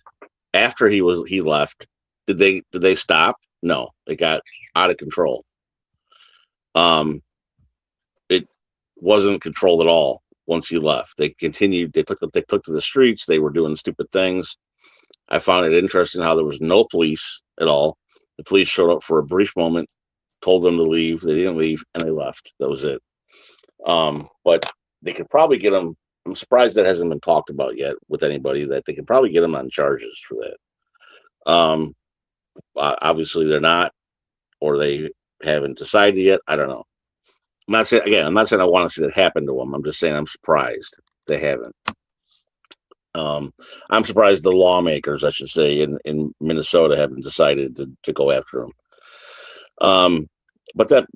after he left. Did they stop? No, it got out of control. It wasn't controlled at all. Once he left, they continued. They took to the streets. They were doing stupid things. I found it interesting how there was no police at all. The police showed up for a brief moment, told them to leave. They didn't leave, and they left. That was it. But they could probably get him. I'm surprised that hasn't been talked about yet with anybody. That they could probably get him on charges for that. Obviously, they're not, or they haven't decided yet. I don't know. I'm not saying I want to see that happen to them. I'm just saying I'm surprised they haven't. I'm surprised the lawmakers, I should say, in Minnesota haven't decided to go after him. But that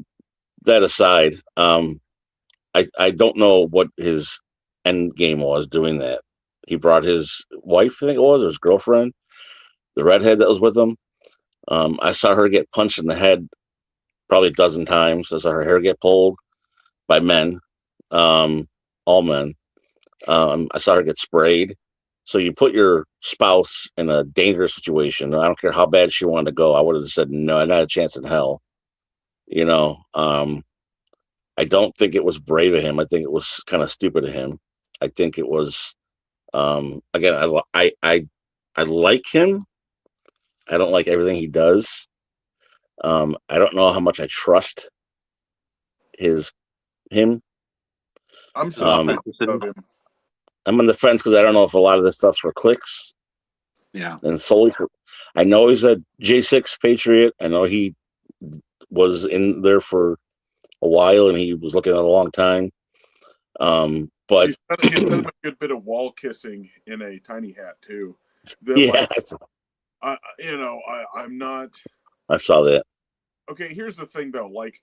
aside, I don't know what his end game was doing that. He brought his wife, I think it was, or his girlfriend, the redhead that was with him. I saw her get punched in the head probably a dozen times. I saw her hair get pulled by men, all men. I saw her get sprayed. So you put your spouse in a dangerous situation. I don't care how bad she wanted to go. I would have said, no, not a chance in hell. I don't think it was brave of him. I think it was kind of stupid of him. I think it was, again, I like him. I don't like everything he does. I don't know how much I trust him. I'm suspicious of him. I'm on the fence because I don't know if a lot of this stuff's for clicks. Yeah. And solely for, I know he's a J6 Patriot. I know he was in there for a while and he was looking at a long time. But he's done a good bit of wall kissing in a tiny hat too. Yes. I'm not. I saw that. Okay, here's the thing though. Like,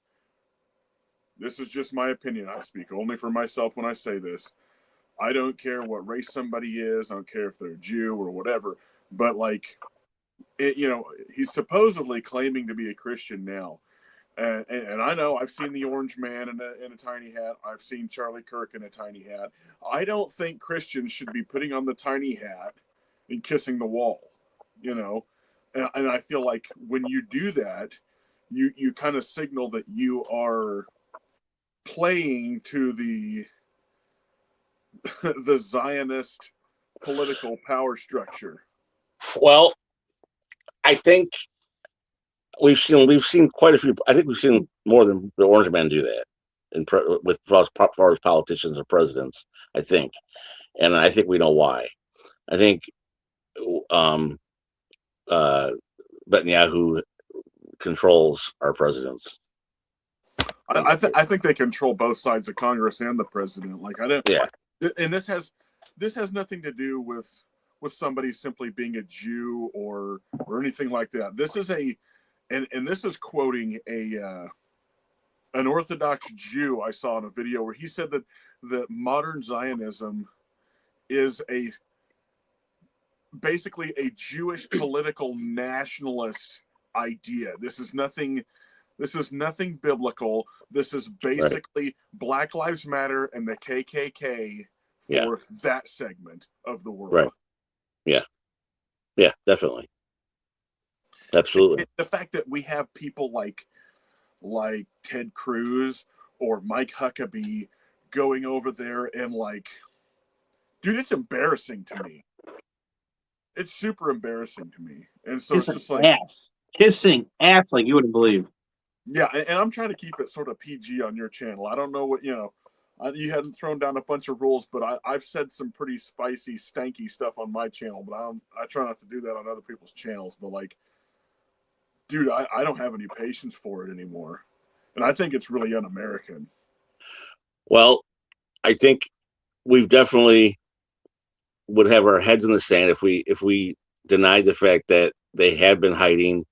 this is just my opinion. I speak only for myself when I say this. I don't care what race somebody is. I don't care if they're a Jew or whatever. But like, he's supposedly claiming to be a Christian now. And I know I've seen the Orange Man in a tiny hat. I've seen Charlie Kirk in a tiny hat. I don't think Christians should be putting on the tiny hat and kissing the wall, you know. And I feel like when you do that, you kind of signal that you are playing to the the Zionist political power structure. Well, I think we've seen quite a few. I think we've seen more than the Orange Man do that, with as far as politicians or presidents. I think, and I think we know why. I think Netanyahu controls our presidents. I think they control both sides of Congress and the president. Like I don't. Yeah. And this has nothing to do with somebody simply being a Jew or anything like that. This is and this is quoting an Orthodox Jew I saw in a video where he said that modern Zionism is basically a Jewish political nationalist idea. This is nothing biblical. This is basically Black Lives Matter and the KKK for that segment of the world. Right. Yeah. Yeah, definitely. Absolutely. The fact that we have people like Ted Cruz or Mike Huckabee going over there and like, dude, it's embarrassing to me. It's super embarrassing to me. And so it's just like kissing ass like you wouldn't believe. Yeah, and I'm trying to keep it sort of PG on your channel. I don't know what, you hadn't thrown down a bunch of rules, but I've said some pretty spicy, stanky stuff on my channel, but I try not to do that on other people's channels. But like, dude, I don't have any patience for it anymore. And I think it's really un-American. Well, I think we've definitely would have our heads in the sand if we denied the fact that they have been hiding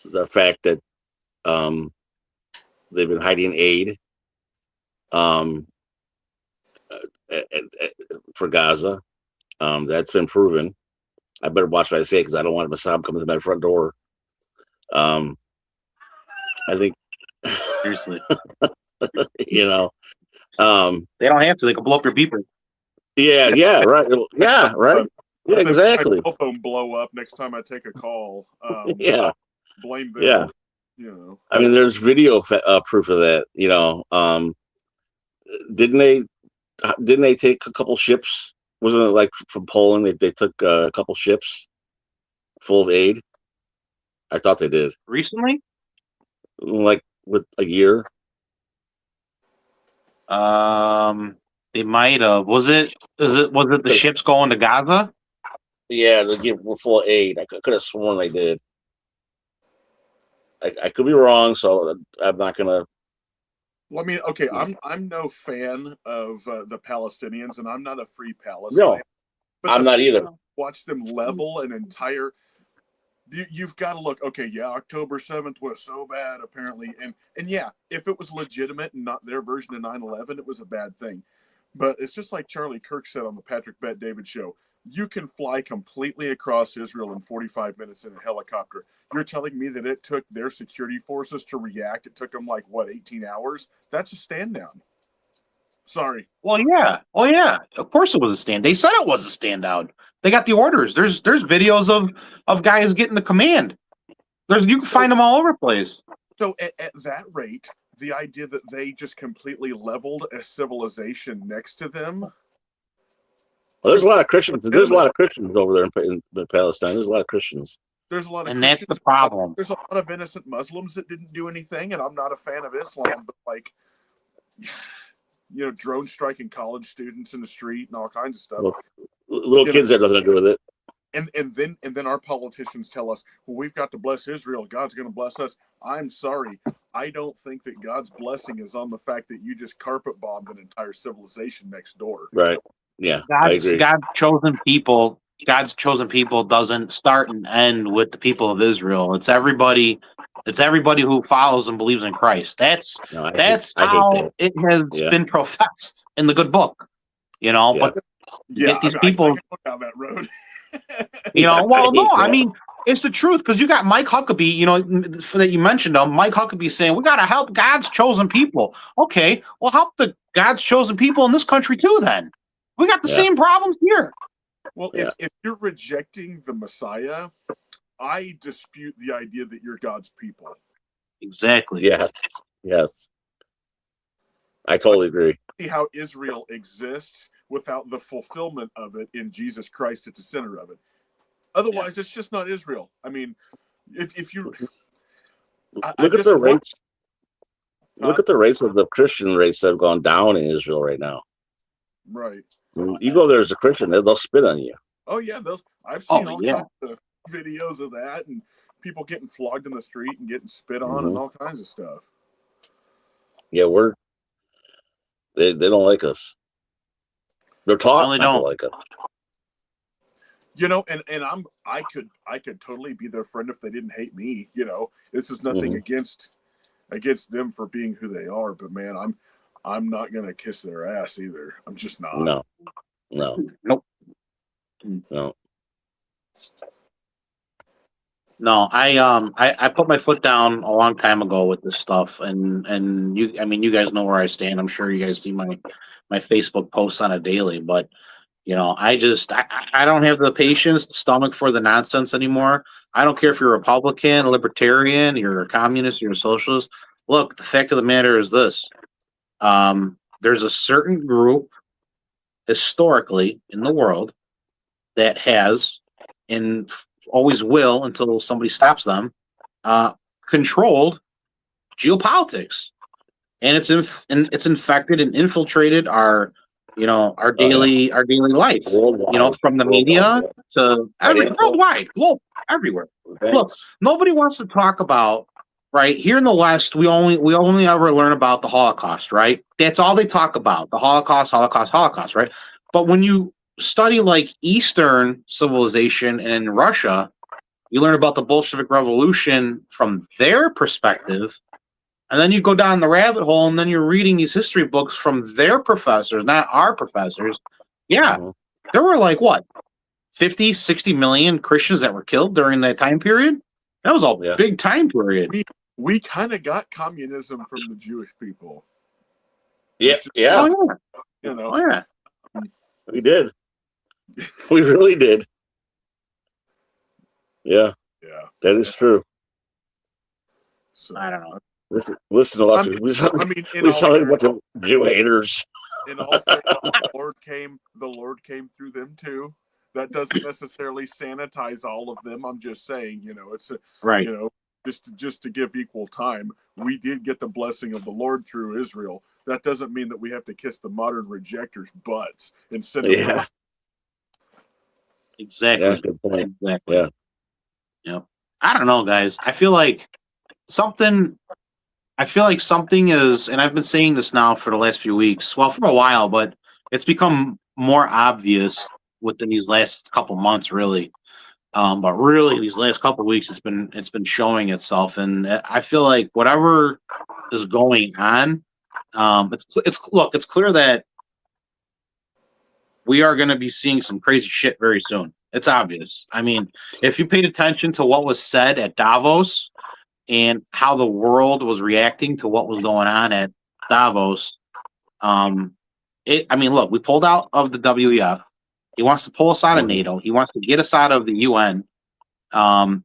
the fact that they've been hiding aid for Gaza. That's been proven. I better watch what I say because I don't want Mossad coming to my front door. I think seriously, they don't have to. They can blow up your beeper. Yeah, right. Yeah, right. Yeah, exactly. My cell phone blow up next time I take a call. Yeah. Blame them. Yeah. I mean, there's video proof of that. Didn't they take a couple ships? Wasn't it like from Poland? They took a couple ships full of aid. I thought they did recently, like with a year. They might have. Was it the ships going to Gaza? Yeah, they were full of aid. I could have sworn they did. I could be wrong, so I'm not gonna. Well, I mean, okay, I'm no fan of the Palestinians, and I'm not a free Palestine. No, but I'm not either. Watch them level an entire. You've got to look. Okay, yeah, October 7th was so bad, apparently, and yeah, if it was legitimate and not their version of 9/11, it was a bad thing. But it's just like Charlie Kirk said on the Patrick Bet-David show. You can fly completely across Israel in 45 minutes in a helicopter. You're telling me that it took their security forces to react? It took them 18 hours? That's a stand down. Sorry. Well, yeah. Oh, yeah. Of course it was a stand. They said it was a stand down. They got the orders. There's videos of guys getting the command. You can find them all over the place. So at that rate, the idea that they just completely leveled a civilization next to them. Well, there's a lot of Christians. There's a lot of Christians over there in Palestine. There's a lot of Christians. There's a lot of and Christians. That's the problem. There's a lot of innocent Muslims that didn't do anything, and I'm not a fan of Islam, but drone striking college students in the street and all kinds of stuff. Well, little kids had nothing to do with it. And then our politicians tell us, well, we've got to bless Israel. God's going to bless us. I'm sorry. I don't think that God's blessing is on the fact that you just carpet bombed an entire civilization next door. Right. Yeah. I agree. God's chosen people doesn't start and end with the people of Israel. It's everybody who follows and believes in Christ. That's how it has been professed in the good book. But get these people I down that road. well, no, I mean, It's the truth, because you got Mike Huckabee, you know, that you mentioned him. Mike Huckabee saying we got to help God's chosen people. Okay, well, help the God's chosen people in this country too. Then we got the same problems here. Well, if you're rejecting the Messiah, I dispute the idea that you're God's people. Exactly. Yes. I totally agree. See how Israel exists without the fulfillment of it in Jesus Christ at the center of it. Otherwise, it's just not Israel. I mean, if you look at the rates. Look at the rates of the Christian rates that have gone down in Israel right now. Right. You go there as a Christian, they'll spit on you. Oh yeah, I've seen all kinds of videos of that, and people getting flogged in the street and getting spit on and all kinds of stuff. Yeah, they don't like us. They're taught not to like us. You know, and I could totally be their friend if they didn't hate me. You know, this is nothing against them for being who they are, but man, I'm not gonna kiss their ass either. I'm just not. Nope. No, I put my foot down a long time ago with this stuff, and you guys know where I stand. I'm sure you guys see my Facebook posts on a daily, but you know, I don't have the patience, the stomach for the nonsense anymore. I don't care if you're a Republican, a Libertarian, you're a communist, you're a socialist. Look, the fact of the matter is this: there's a certain group historically in the world that has, and always will until somebody stops them, controlled geopolitics, and it's infected and infiltrated our daily life. Worldwide. You know, from the media to worldwide, global, everywhere. Look, nobody wants to talk about, right here in the West. We only ever learn about the Holocaust, right? That's all they talk about: the Holocaust, right? But when you study like Eastern civilization and in Russia, you learn about the Bolshevik Revolution from their perspective, and then you go down the rabbit hole, and then you're reading these history books from their professors, not our professors. Yeah, there were like, what, 50, 60 million Christians that were killed during that time period? That was a big time period. We kind of got communism from the Jewish people. Yeah. You know. We did. We really did. Yeah. That is true. So I don't know. Listen to us. We sound like a bunch of Jew haters. In all fairness, the Lord came through them too. That doesn't necessarily sanitize all of them. I'm just saying, you know, it's right. You know, just to give equal time, we did get the blessing of the Lord through Israel. That doesn't mean that we have to kiss the modern rejectors' butts and send them. Exactly. Yeah, good point. Exactly. Yeah. I don't know, guys. I feel like something is, and I've been saying this now for the last few weeks, well, for a while, but it's become more obvious within these last couple months, really. But really, these last couple of weeks, it's been showing itself, and I feel like whatever is going on, it's clear that we are going to be seeing some crazy shit very soon. It's obvious. I mean, if you paid attention to what was said at Davos and how the world was reacting to what was going on at Davos, look, we pulled out of the WEF. He wants to pull us out of NATO. He wants to get us out of the UN. The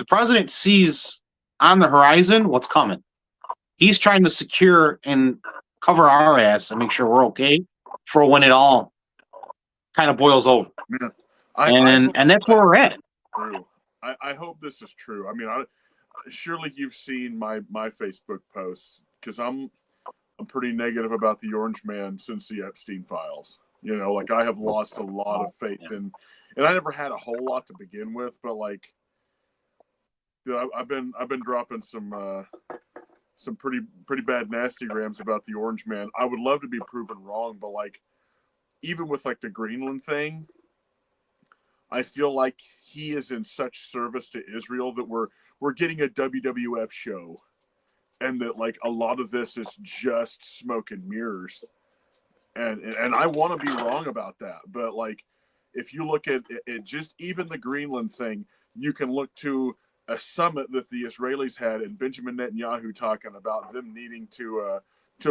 president sees on the horizon what's coming. He's trying to secure and cover our ass and make sure we're okay for when it all kind of boils over. Yeah. And that's where we're at. True. I hope this is true. I mean, surely you've seen my Facebook posts, because I'm pretty negative about the Orange Man since the Epstein files. You know, like, I have lost a lot of faith in, and I never had a whole lot to begin with, but like, I've been dropping some pretty bad nasty grams about the Orange Man. I would love to be proven wrong, but like, even with like the Greenland thing, I feel like he is in such service to Israel that we're getting a WWF show, and that like a lot of this is just smoke and mirrors. And I want to be wrong about that, but like, if you look at it, just even the Greenland thing, you can look to a summit that the Israelis had and Benjamin Netanyahu talking about them needing to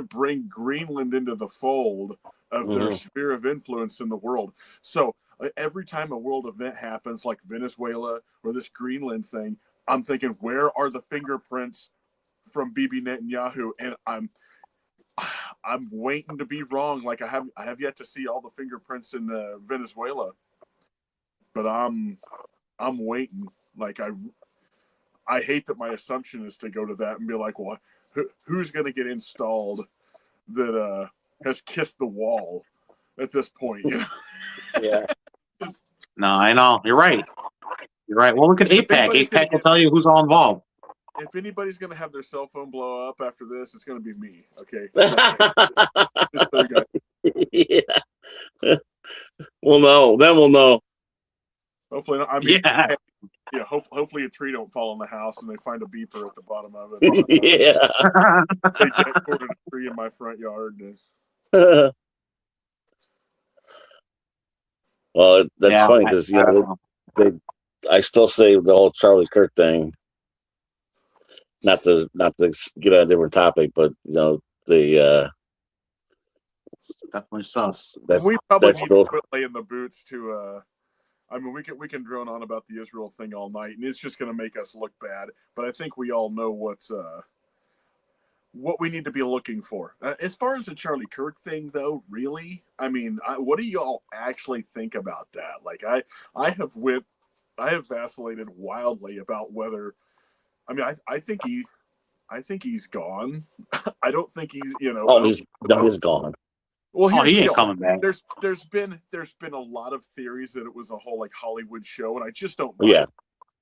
bring Greenland into the fold of their sphere of influence in the world. So every time a world event happens, like Venezuela or this Greenland thing, I'm thinking, where are the fingerprints from Bibi Netanyahu? And I'm waiting to be wrong. Like I have yet to see all the fingerprints in Venezuela, but I'm waiting. Like I hate that my assumption is to go to that and be like, well, who's going to get installed that has kissed the wall at this point? You know? Yeah. No, I know. You're right. You're right. Well, look at APAC. APAC will tell you who's all involved. If anybody's going to have their cell phone blow up after this, it's going to be me. Okay. Just so you guys. Yeah. We'll know. Then we'll know. Hopefully not. I mean, yeah. Hopefully a tree don't fall on the house and they find a beeper at the bottom of it. Yeah. They decorated a tree in my front yard. Well, that's funny because I still say the whole Charlie Kirk thing. Not to get on a different topic, but the definitely sus. We probably need to quit laying the boots to. I mean, we can drone on about the Israel thing all night, and it's just going to make us look bad. But I think we all know what we need to be looking for. As far as the Charlie Kirk thing, though, really, I mean, what do y'all actually think about that? Like, I have vacillated wildly about whether. I mean, I think he's gone. I don't think he's he's gone. Well, he ain't coming back. There's been a lot of theories that it was a whole like Hollywood show, and I just don't. Yeah.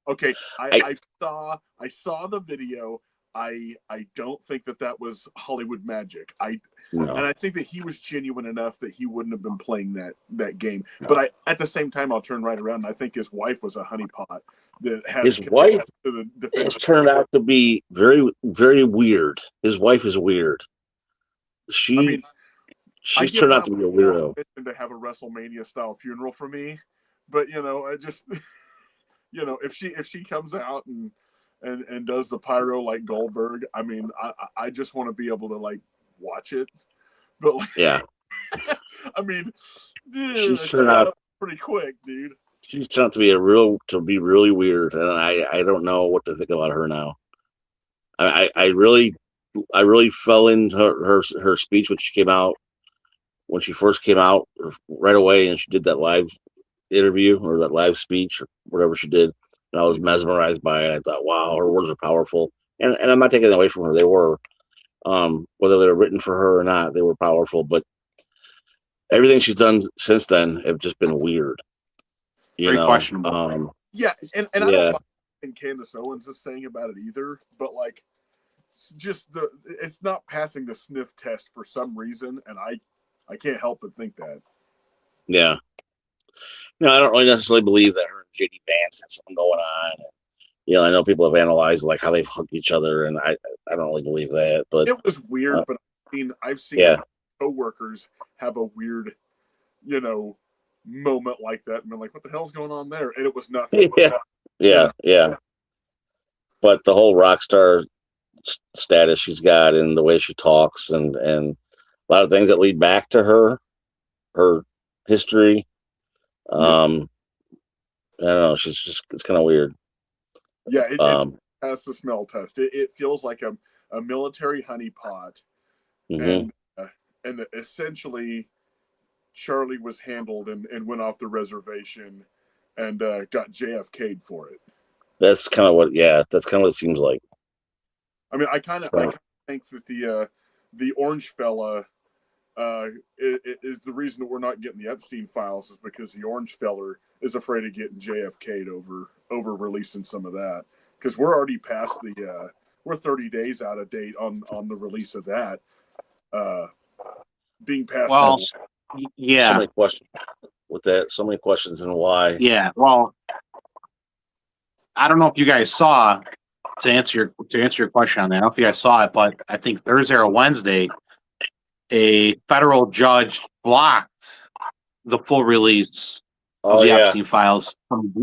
Okay, I saw the video. I don't think that was Hollywood magic. And I think that he was genuine enough that he wouldn't have been playing that game. No. But at the same time, I'll turn right around and I think his wife was a honeypot that has his wife has turned out to be very, very weird. His wife is weird. She's turned out to be a weirdo. To have a WrestleMania style funeral for me, but I just if she comes out and does the pyro like Goldberg, I mean, I just want to be able to like watch it. But like, yeah, I mean, dude, she's turned out pretty quick, dude. She's turned out to be really weird, and I don't know what to think about her now. I really fell into her speech when she first came out right away, and she did that live interview or that live speech or whatever she did. And I was mesmerized by it. I thought, wow, her words are powerful. And I'm not taking that away from her. They were, whether they were written for her or not, they were powerful. But everything she's done since then have just been weird. Very questionable. Yeah, and I don't know what Candace Owens is saying about it either. But like, it's not passing the sniff test for some reason, and I can't help but think that. Yeah. No, I don't really necessarily believe that her and JD Vance had something going on. I know people have analyzed like how they've hugged each other, and I don't really believe that. But it was weird. But I've seen coworkers have a weird, moment like that, and been like, "What the hell's going on there?" And it was nothing. Yeah. But the whole rock star status she's got, and the way she talks, and a lot of things that lead back to her history. I don't know. It's kind of weird. Yeah, it has the smell test. It feels like a military honeypot, and essentially Charlie was handled and went off the reservation and got JFK'd for it. That's kind of what it seems like. I mean, I kind of think that the orange fella is the reason that we're not getting the Epstein files is because the orange feller is afraid of getting JFK'd over releasing some of that, because we're already past we're 30 days out of date on the release of that being passed. Well, yeah. So many questions with that. So many questions and why. Yeah. Well, I don't know if you guys saw to answer your question on that. I don't know if you guys saw it, but I think Thursday or Wednesday, a federal judge blocked the full release of Oh the yeah. Epstein files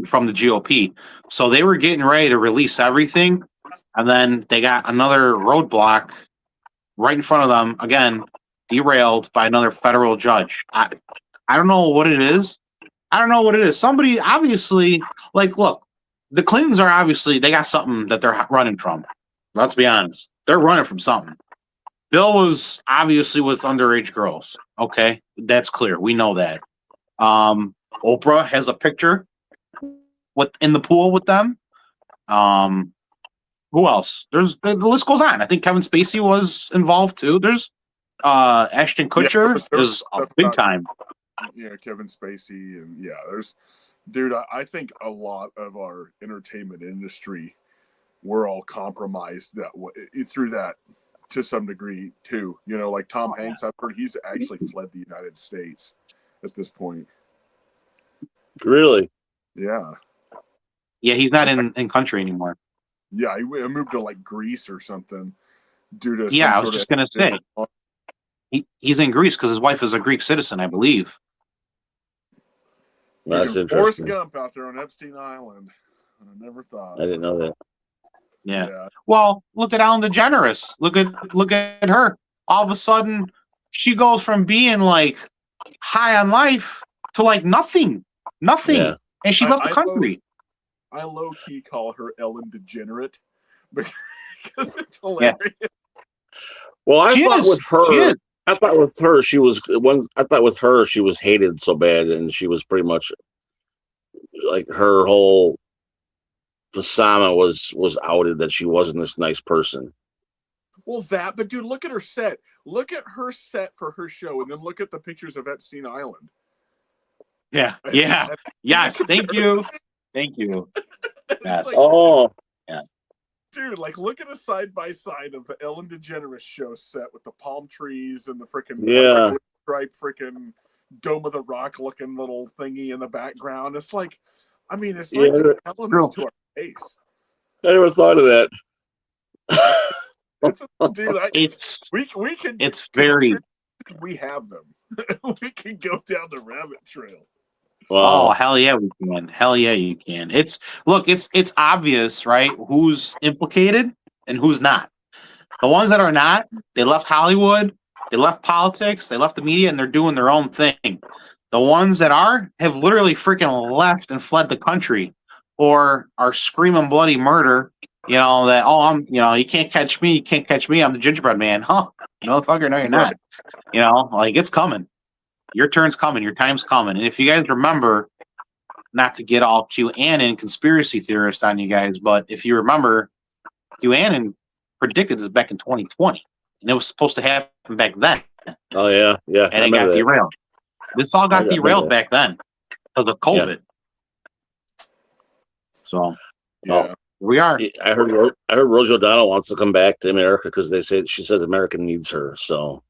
from the GOP. So they were getting ready to release everything, and then they got another roadblock right in front of them again, derailed by another federal judge. I don't know what it is. I don't know what it is. Somebody obviously, like, look, the Clintons are obviously, they got something that they're running from. Let's be honest. They're running from something. Bill was obviously with underage girls. Okay, that's clear. We know that. Oprah has a picture with in the pool with them. Who else? There's the list goes on. I think Kevin Spacey was involved too. There's Ashton Yeah, Kutcher there was is a stuff big about, time. Kevin Spacey, and there's, dude. I think a lot of our entertainment industry, we're all compromised that way, through that to some degree too. Like Tom Hanks, I've heard he's actually fled the United States at this point. Really? Yeah. Yeah, he's not in country anymore. Yeah, he moved to like Greece or something due to Yeah, I some was sort just gonna say he's in Greece because his wife is a Greek citizen, I believe. That's Forrest interesting. Gump out there on Epstein Island. I never thought. I didn't know that. Yeah. Well, look at Ellen DeGeneres. Look at her. All of a sudden, she goes from being like high on life to like nothing, Yeah. and she left the country. I low key call her Ellen DeGenerate because it's hilarious. Yeah. Well, I thought with her, she was hated so bad, and she was pretty much like her whole persona was outed that she wasn't this nice person. Well, but dude, look at her set. Look at her set for her show, and then look at the pictures of Epstein Island. Yeah. Yes. Thank you. Yes. Like, yeah. Dude, like, look at a side by side of the Ellen DeGeneres show set with the palm trees and the freaking stripe freaking Dome of the Rock looking little thingy in the background. It's like, it's like they're telling us to our face. I never thought of that. We have them. We can go down the rabbit trail. Wow. Oh, hell yeah, we can. Hell yeah, you can. It's obvious, right? Who's implicated and who's not. The ones that are not, they left Hollywood, they left politics, they left the media, and they're doing their own thing. The ones that have literally freaking left and fled the country, or are screaming bloody murder. I'm you can't catch me, I'm the gingerbread man, huh? Motherfucker, no, you're not. Like it's coming. Your turn's coming. Your time's coming. And if you guys remember, not to get all QAnon conspiracy theorist on you guys, but if you remember, QAnon predicted this back in 2020, and it was supposed to happen back then. Oh yeah. And it got derailed. This all got derailed back then because of COVID. Yeah. So, we are. I heard Rosie O'Donnell wants to come back to America because she says America needs her. So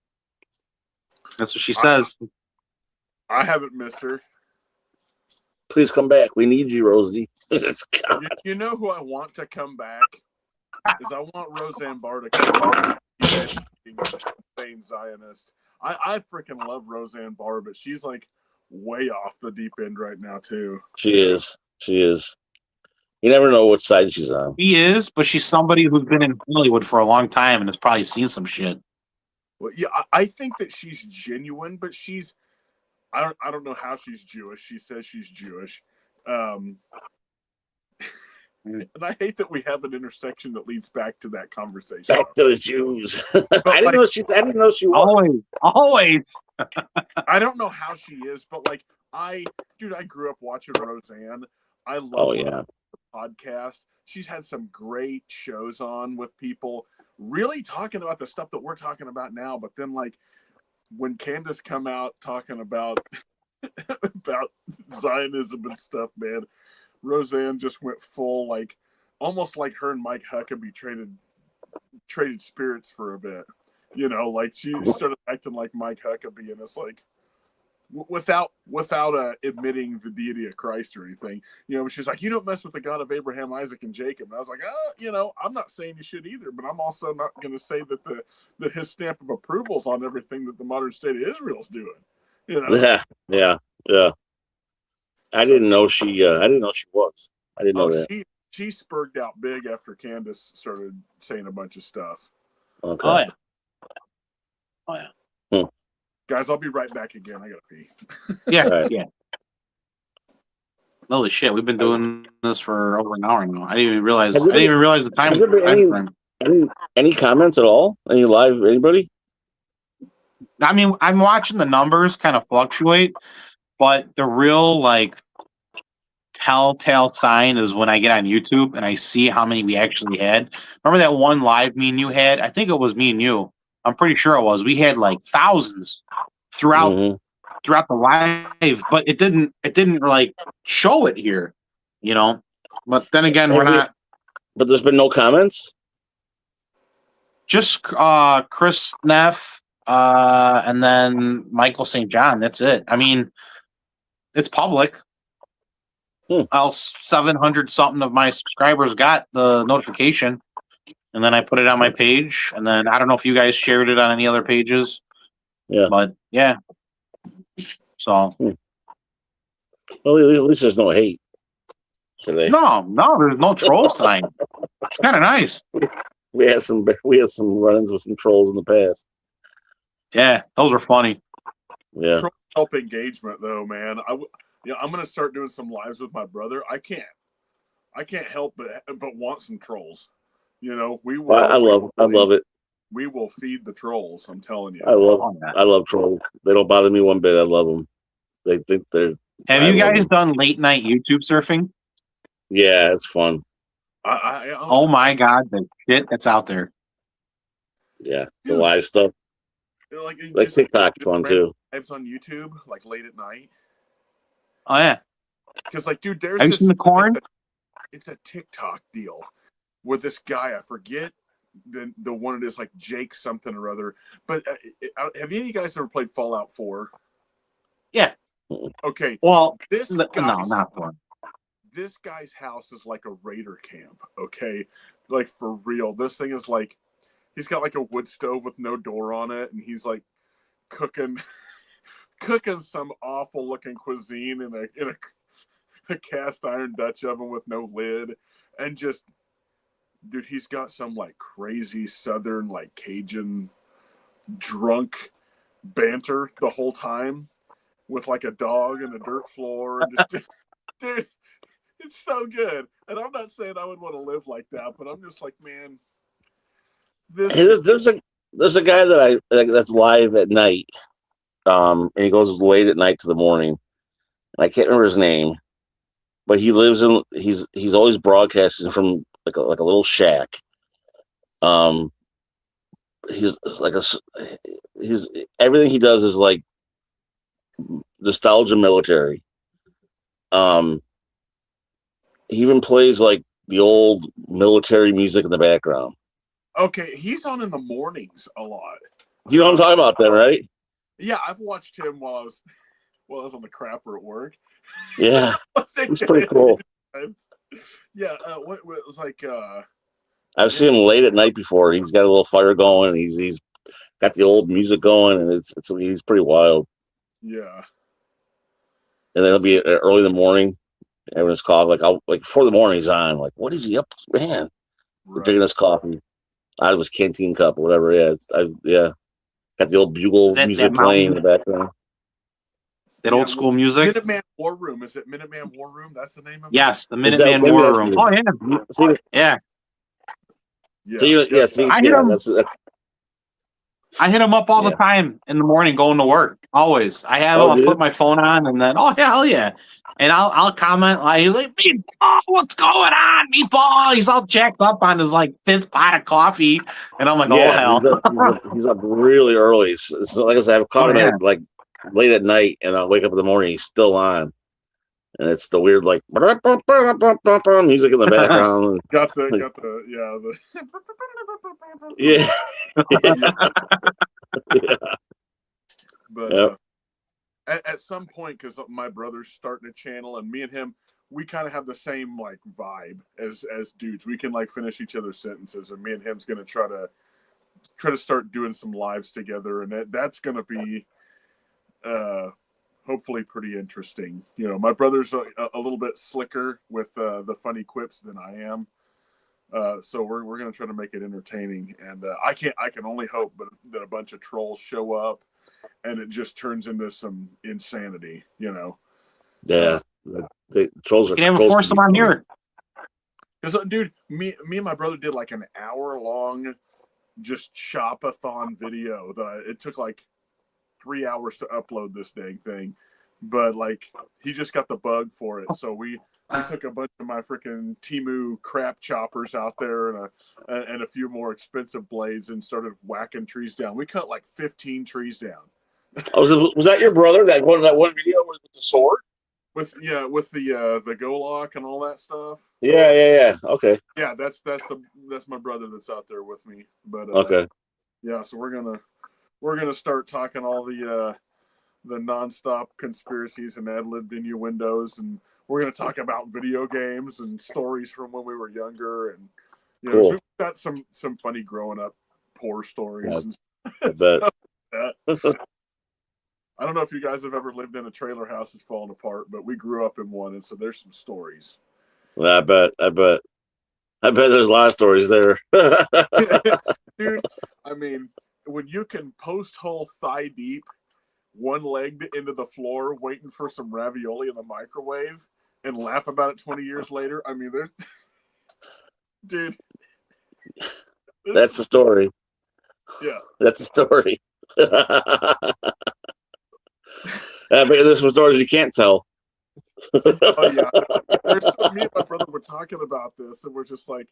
that's what she says. I haven't missed her. Please come back. We need you, Rosie. You know who I want to come back? Is I want Roseanne Barr to come back. Insane Zionist. I freaking love Roseanne Barr, but she's like way off the deep end right now too. She is. You never know which side she's on. She is, but she's somebody who's been in Hollywood for a long time and has probably seen some shit. Well, yeah, I think that she's genuine, but I don't know how she's Jewish. She says she's Jewish. And I hate that we have an intersection that leads back to that conversation. Back to the Jews. I didn't know she was. Always. I don't know how she is, but like I grew up watching Roseanne. I love her podcast. She's had some great shows on with people really talking about the stuff that we're talking about now, but then like when Candace come out talking about Zionism and stuff, man, Roseanne just went full, like almost like her and Mike Huckabee traded spirits for a bit. Like she started acting like Mike Huckabee, and it's like without admitting the deity of Christ or anything. She's like, you don't mess with the God of Abraham, Isaac, and Jacob. And I was like, I'm not saying you should either, but I'm also not going to say that his stamp of approval's on everything that the modern state of Israel's doing. Yeah. I didn't know she was. I didn't know Oh, that. she spurred out big after Candace started saying a bunch of stuff. Okay. Oh yeah. Oh yeah. Guys, I'll be right back again. I gotta pee. Yeah. Right. Yeah. Holy shit, we've been doing this for over an hour now. I didn't even realize the time. Have there been any comments at all? Any live anybody? I mean, I'm watching the numbers kind of fluctuate, but the real like telltale sign is when I get on YouTube and I see how many we actually had. Remember that one live me and you had? I think it was me and you. I'm pretty sure it was. We had like thousands throughout Mm-hmm. the live, but it didn't like show it here, you know. But then again, we're not. But there's been no comments. Just Chris Neff, and then Michael St. John. That's it. I mean, it's public. 700 something of my subscribers got the notification, and then I put it on my page, and then I don't know if you guys shared it on any other pages. Yeah. But yeah. So. Well, at least there's no hate today. No, there's no trolls tonight. It's kind of nice. We had some run-ins with some trolls in the past. Yeah, those are funny. Yeah. Troll help engagement though, man. I'm gonna start doing some lives with my brother. I can't help but want some trolls. You know, we will. I love it. We will feed the trolls. I'm telling you. I love trolls. They don't bother me one bit. I love them. They think they're. Have you guys done late night YouTube surfing? Yeah, it's fun. Oh my god, the shit that's out there. Yeah, the live stuff. Like TikTok's fun too. Lives on YouTube, like late at night. Oh yeah. Because like, dude, there's Have you seen the corn? It's a TikTok deal with this guy. I forget the one it is, like Jake something or other. But have any of you guys ever played Fallout 4? Yeah. Okay. Well, no, not one. This guy's house is like a raider camp. Okay, like for real. This thing is like, he's got like a wood stove with no door on it, and he's like cooking some awful looking cuisine in a cast iron Dutch oven with no lid, and just, dude, he's got some like crazy southern like Cajun drunk banter the whole time with like a dog and a dirt floor, and just dude, it's so good. And I'm not saying I would want to live like that, but I'm just like, man, there's a guy that's live at night, and he goes late at night to the morning, and I can't remember his name, but he's always broadcasting from like a little shack. He's everything he does is like nostalgia military. He even plays like the old military music in the background. Okay, he's on in the mornings a lot. You know what I'm talking about then, right? Yeah, I've watched him while I was on the crapper at work. Yeah, it's pretty cool. Yeah, what it was like. I've seen him late at night before. He's got a little fire going. He's got the old music going, and he's pretty wild. Yeah. And then it'll be early in the morning. Everyone's called like before the morning he's on. Like, what is he up to, man? We're drinking his coffee out of his canteen cup or whatever. Yeah, got the old bugle music playing in the background. That old school music. Minuteman War Room. Is it Minuteman War Room? That's the name of it. Yes, the Minuteman War Room. Oh yeah. Yeah. I hit him up all the time in the morning going to work. Always. I have him. I'll put my phone on, and then hell yeah. And I'll comment like, he's like, Meatball, what's going on, Meatball? He's all jacked up on his like 5th pot of coffee, and I'm like, hell. He's up really early. So like I said, I've caught him at like late at night, and I'll wake up in the morning. He's still on, and it's the weird like music in the background. got the yeah. But at some point, because my brother's starting a channel, and me and him, we kind of have the same like vibe as dudes. We can like finish each other's sentences, and me and him's gonna try to start doing some lives together, and that's gonna be hopefully hopefully pretty interesting. You know, my brother's a little bit slicker with the funny quips than I am. So we're going to try to make it entertaining, and I can only hope that a bunch of trolls show up and it just turns into some insanity, you know. Yeah, the trolls are. You can even trolls force can them be on funny. here. Because dude, me and my brother did like an hour long just chop-a-thon video it took like 3 hours to upload this dang thing, but like he just got the bug for it, so we took a bunch of my freaking Temu crap choppers out there and a few more expensive blades and started whacking trees down. We cut like 15 trees down. Was that your brother that one video with the sword? With the go lock and all that stuff. Yeah. Okay. Yeah, that's my brother that's out there with me. But Okay. yeah, so we're gonna start talking all the nonstop conspiracies and ad-lib innuendos, and we're gonna talk about video games and stories from when we were younger, and you know, Cool. we've got some funny growing up poor stories Yeah, and I bet. stuff like that. I don't know if you guys have ever lived in a trailer house that's fallen apart, but we grew up in one, and so there's some stories. I bet there's a lot of stories there. Dude, I mean, when you can post hole thigh deep, one leg into the floor, waiting for some ravioli in the microwave, and laugh about it 20 years later, I mean, there's, dude. That's a story. Yeah. That's a story. I bet there's some stories you can't tell. Oh yeah, me and my brother were talking about this, and we're just like,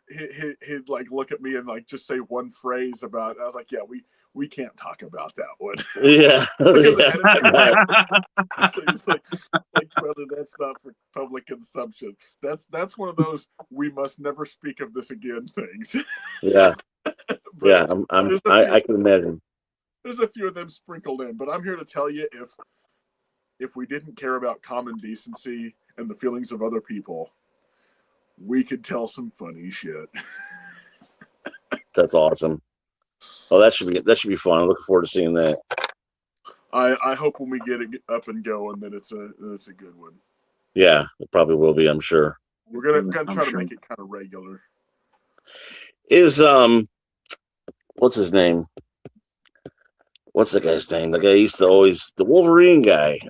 he'd like look at me and like just say one phrase about it. I was like, yeah, we can't talk about that one. Yeah. So he's like, brother, that's not for public consumption. That's one of those we must never speak of this again things. Yeah. Yeah. I can imagine. There's a few of them sprinkled in, but I'm here to tell you, if we didn't care about common decency and the feelings of other people, we could tell some funny shit. That's awesome. Oh, that should be fun. I'm looking forward to seeing that. I hope when we get it up and going that it's a good one. Yeah, it probably will be, I'm sure. We're gonna try to make it kind of regular. Is what's his name? What's the guy's name? The guy used to always the Wolverine guy.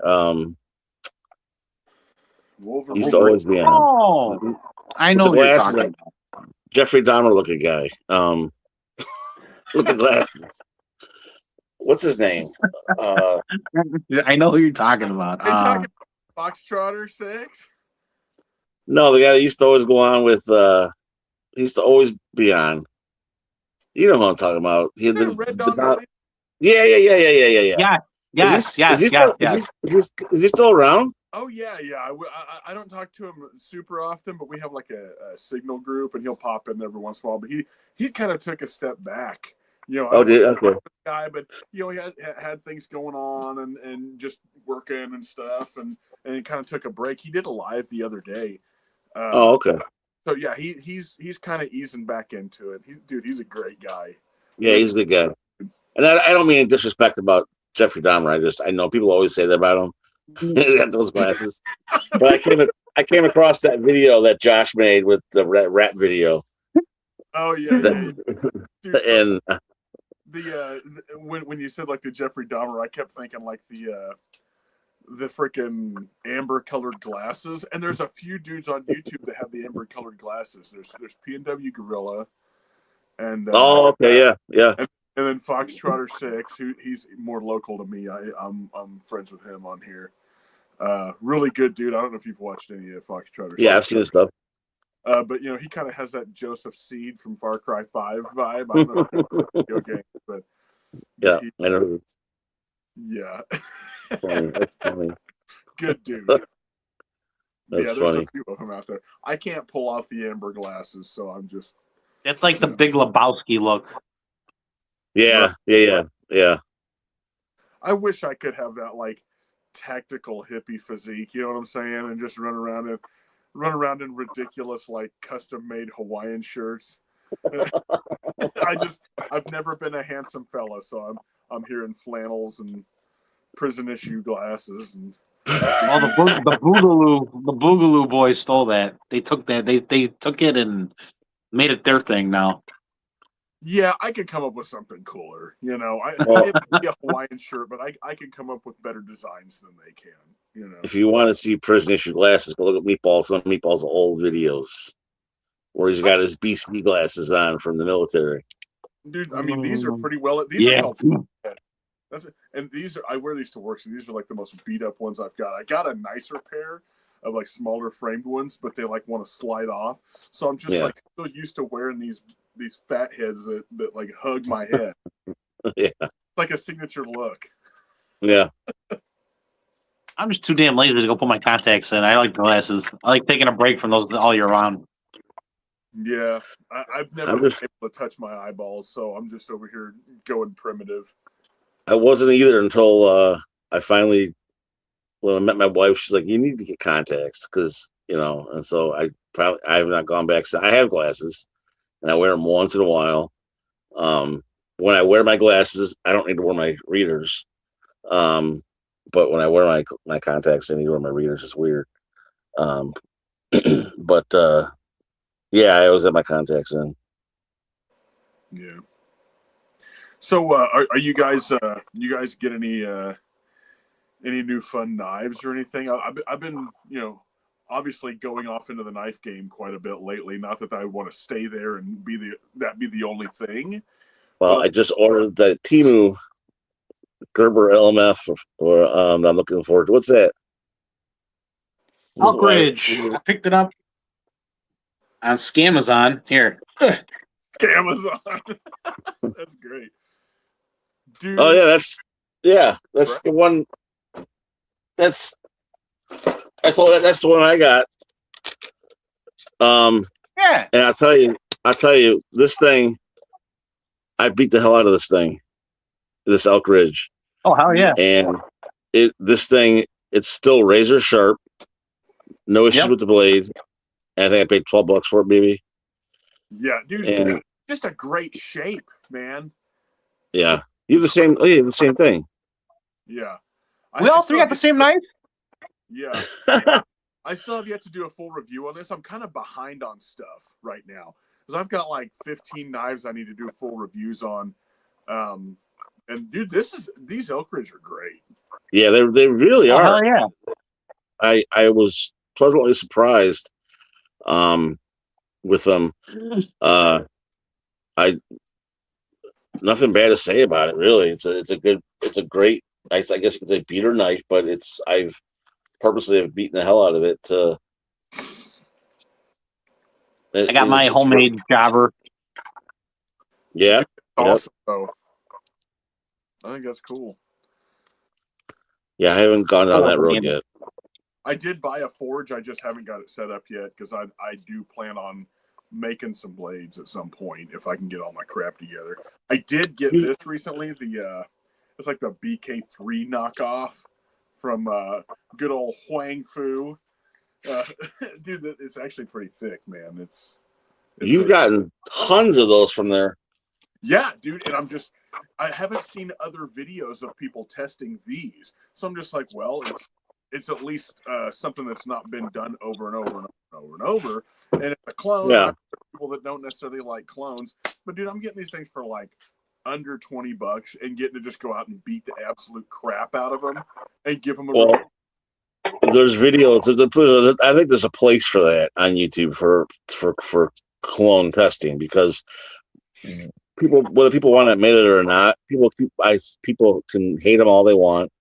Wolverine. He used to always be on. Oh, I know who you're talking about. Jeffrey Dahmer looking guy. With the glasses. What's his name? I know who you're talking about. Are you talking about Foxtrotter 6? No, the guy that used to always go on with he used to always be on. You know who I'm talking about. He had Red Dawn. Yeah. Yes. Is he still around? Oh yeah. I don't talk to him super often, but we have like a signal group, and he'll pop in every once in a while. But he kind of took a step back. You know, Okay. Guy, but you know, he had things going on and just working and stuff, and he kind of took a break. He did a live the other day. Okay. So yeah, he's kind of easing back into it. He's a great guy. Yeah, he's a good guy. And I don't mean disrespect about Jeffrey Dahmer. I know people always say that about him. He got those glasses. But I came across that video that Josh made with the rap video. Oh yeah. Dude, and when you said like the Jeffrey Dahmer, I kept thinking like the freaking amber colored glasses. And there's a few dudes on YouTube that have the amber colored glasses. There's P&W Gorilla, and okay, yeah. And then Foxtrotter 6, he's more local to me. I'm friends with him on here. Really good dude. I don't know if you've watched any of Foxtrotter 6. Yeah, I've seen his stuff. But you know, he kind of has that Joseph Seed from Far Cry 5 vibe. I don't know if it's a video game, but yeah, I know. Yeah. That's funny. Good dude. That's there's funny. a few of them out there. I can't pull off the amber glasses, so I'm just. It's like the Big Lebowski look. Yeah. I wish I could have that like tactical hippie physique. You know what I'm saying? And just run around in ridiculous like custom made Hawaiian shirts. I've never been a handsome fella, so I'm here in flannels and prison issue glasses and. Well, the Boogaloo boys stole that. They took that. They took it and made it their thing now. Yeah, I could come up with something cooler. You know, Well, it might be a Hawaiian shirt, but I could come up with better designs than they can. You know, if you want to see prison issue glasses, go look at Meatball. Some of Meatball's old videos where he's got his BC glasses on from the military. dude. I mean, these are pretty well. These Yeah. are called. And these are I wear these to work, so these are like the most beat up ones I've got. I got a nicer pair of like smaller framed ones, but they like want to slide off. So I'm just like so used to wearing these fat heads that like hug my head. Yeah, It's like a signature look. yeah. I'm just too damn lazy to go put my contacts in. I like glasses. I like taking a break from those all year round. Yeah, I've never been able to touch my eyeballs, so I'm just over here going primitive. I wasn't either until I finally, when I met my wife, she's like, "You need to get contacts," because and so I have not gone back. So I have glasses, and I wear them once in a while. When I wear my glasses, I don't need to wear my readers. But when I wear my contacts, I need to wear my readers. It's weird. But yeah, I always have my contacts in. Yeah. So, are you guys? You guys get any new fun knives or anything? I've been, obviously going off into the knife game quite a bit lately. Not that I want to stay there and be the only thing. Well, I just ordered the Temu Gerber LMF, or I'm looking forward to. What's that? Elk Ridge. I picked it up on Scamazon. Here. Amazon. That's great. Dude. Oh yeah, that's the one. That's the one I got. Yeah. And I'll tell you, this thing, I beat the hell out of this thing, this Elk Ridge. Oh hell yeah! And this thing, it's still razor sharp, no issues with the blade. And I think I paid $12 for it, maybe. Yeah, dude, and just a great shape, man. Yeah, you have the same. Oh, yeah, the same thing. Yeah, we all three got the same knife. Yeah, I still have yet to do a full review on this. I'm kind of behind on stuff right now because I've got like 15 knives I need to do full reviews on. And dude, these Elk Ridge are great. Yeah, they really are. Hell yeah! I was pleasantly surprised with them. Nothing bad to say about it, really. It's a great. I guess you could say beater knife, but I've purposely have beaten the hell out of it. I got my homemade jobber. Yeah, awesome. Yep. I think that's cool. Yeah, I haven't gone down that road yet. I did buy a forge. I just haven't got it set up yet because I do plan on making some blades at some point if I can get all my crap together. I did get this recently. It's like the BK3 knockoff from good old Huang Fu. Dude, it's actually pretty thick, man. You've gotten tons of those from there. Yeah, dude, and I haven't seen other videos of people testing these, so I'm just like, well, it's at least something that's not been done over and over and over and over. And it's a clone. Yeah. People that don't necessarily like clones, but dude, I'm getting these things for like under $20 and getting to just go out and beat the absolute crap out of them and give them a. Well, there's videos. I think there's a place for that on YouTube for clone testing because whether people want to admit it or not, people can hate them all they want.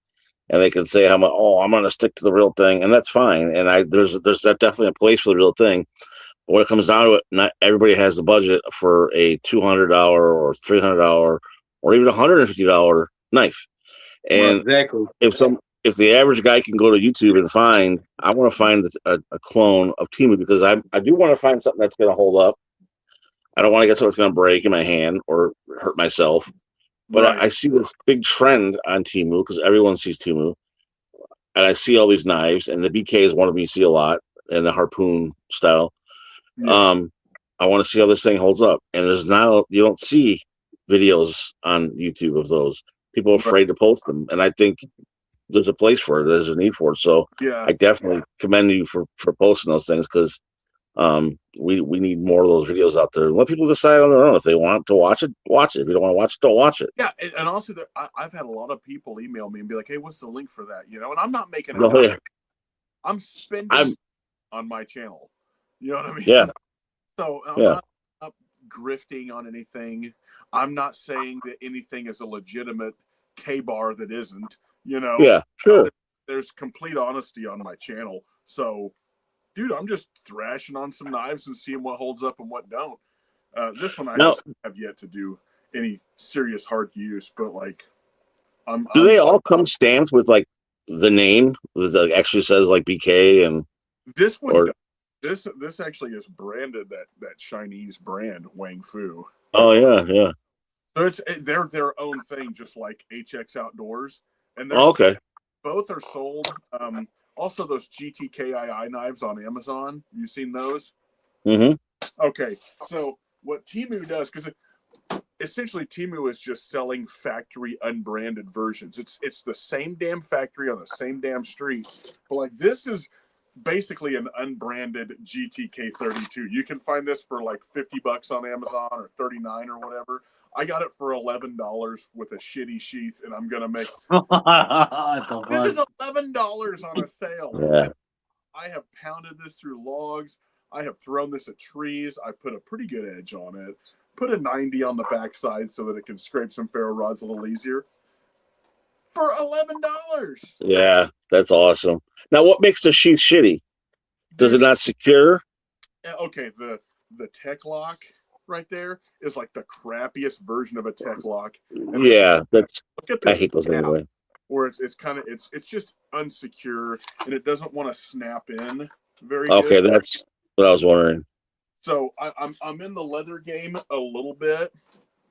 And they can say, I'm going to stick to the real thing. And that's fine. And there's definitely a place for the real thing. But when it comes down to it, not everybody has the budget for a $200 or $300 or even $150 knife. And exactly. If the average guy can go to YouTube and I want to find a clone of Temu because I do want to find something that's going to hold up. I don't want to get something that's going to break in my hand or hurt myself. But right. I see this big trend on Temu because everyone sees Temu, and I see all these knives, and the BK is one of them you see a lot, and the harpoon style. Yeah. I want to see how this thing holds up, and you don't see videos on YouTube of those. People are afraid to post them, and I think there's a place for it. There's a need for it. So Yeah. I definitely commend you for posting those things because we need more of those videos out there. Let people decide on their own if they want to watch it. Watch it. If you don't want to watch it, don't watch it. Yeah, and also I've had a lot of people email me and be like, "Hey, what's the link for that?" You know, and I'm not making a Oh, dollar. yeah. I'm spending on my channel. You know what I mean? Yeah. So I'm Yeah. not grifting on anything. I'm not saying that anything is a legitimate K-bar that isn't. You know? Yeah. Sure. There's complete honesty on my channel. So, dude, I'm just thrashing on some knives and seeing what holds up and what don't. This one I Now, just have yet to do any serious hard use, but like, do they all come stamped with like the name that actually says like BK and this one? or This actually is branded that Chinese brand Wang Fu. oh yeah. So they're their own thing, just like HX Outdoors, and they're Okay. both are sold. Also, those GTKII knives on Amazon. You seen those? Mm-hmm. Okay, so what Temu does, because essentially Temu is just selling factory unbranded versions. It's the same damn factory on the same damn street, but like this is basically an unbranded GTK32. You can find this for like $50 on Amazon or 39 or whatever. I got it for $11 with a shitty sheath, and I'm gonna make. This is $11 on a sale. Yeah. I have pounded this through logs. I have thrown this at trees. I put a pretty good edge on it. Put a 90 on the backside so that it can scrape some ferro rods a little easier. For $11. Yeah, that's awesome. Now, what makes the sheath shitty? Does it not secure? Okay, the Tech Lock right there is like the crappiest version of a Tech Lock. And Yeah, that's. look at this. I hate those anyway. Where it's kind of it's just unsecure and it doesn't want to snap in very Okay, good. that's what I was wondering. So I'm in the leather game a little bit.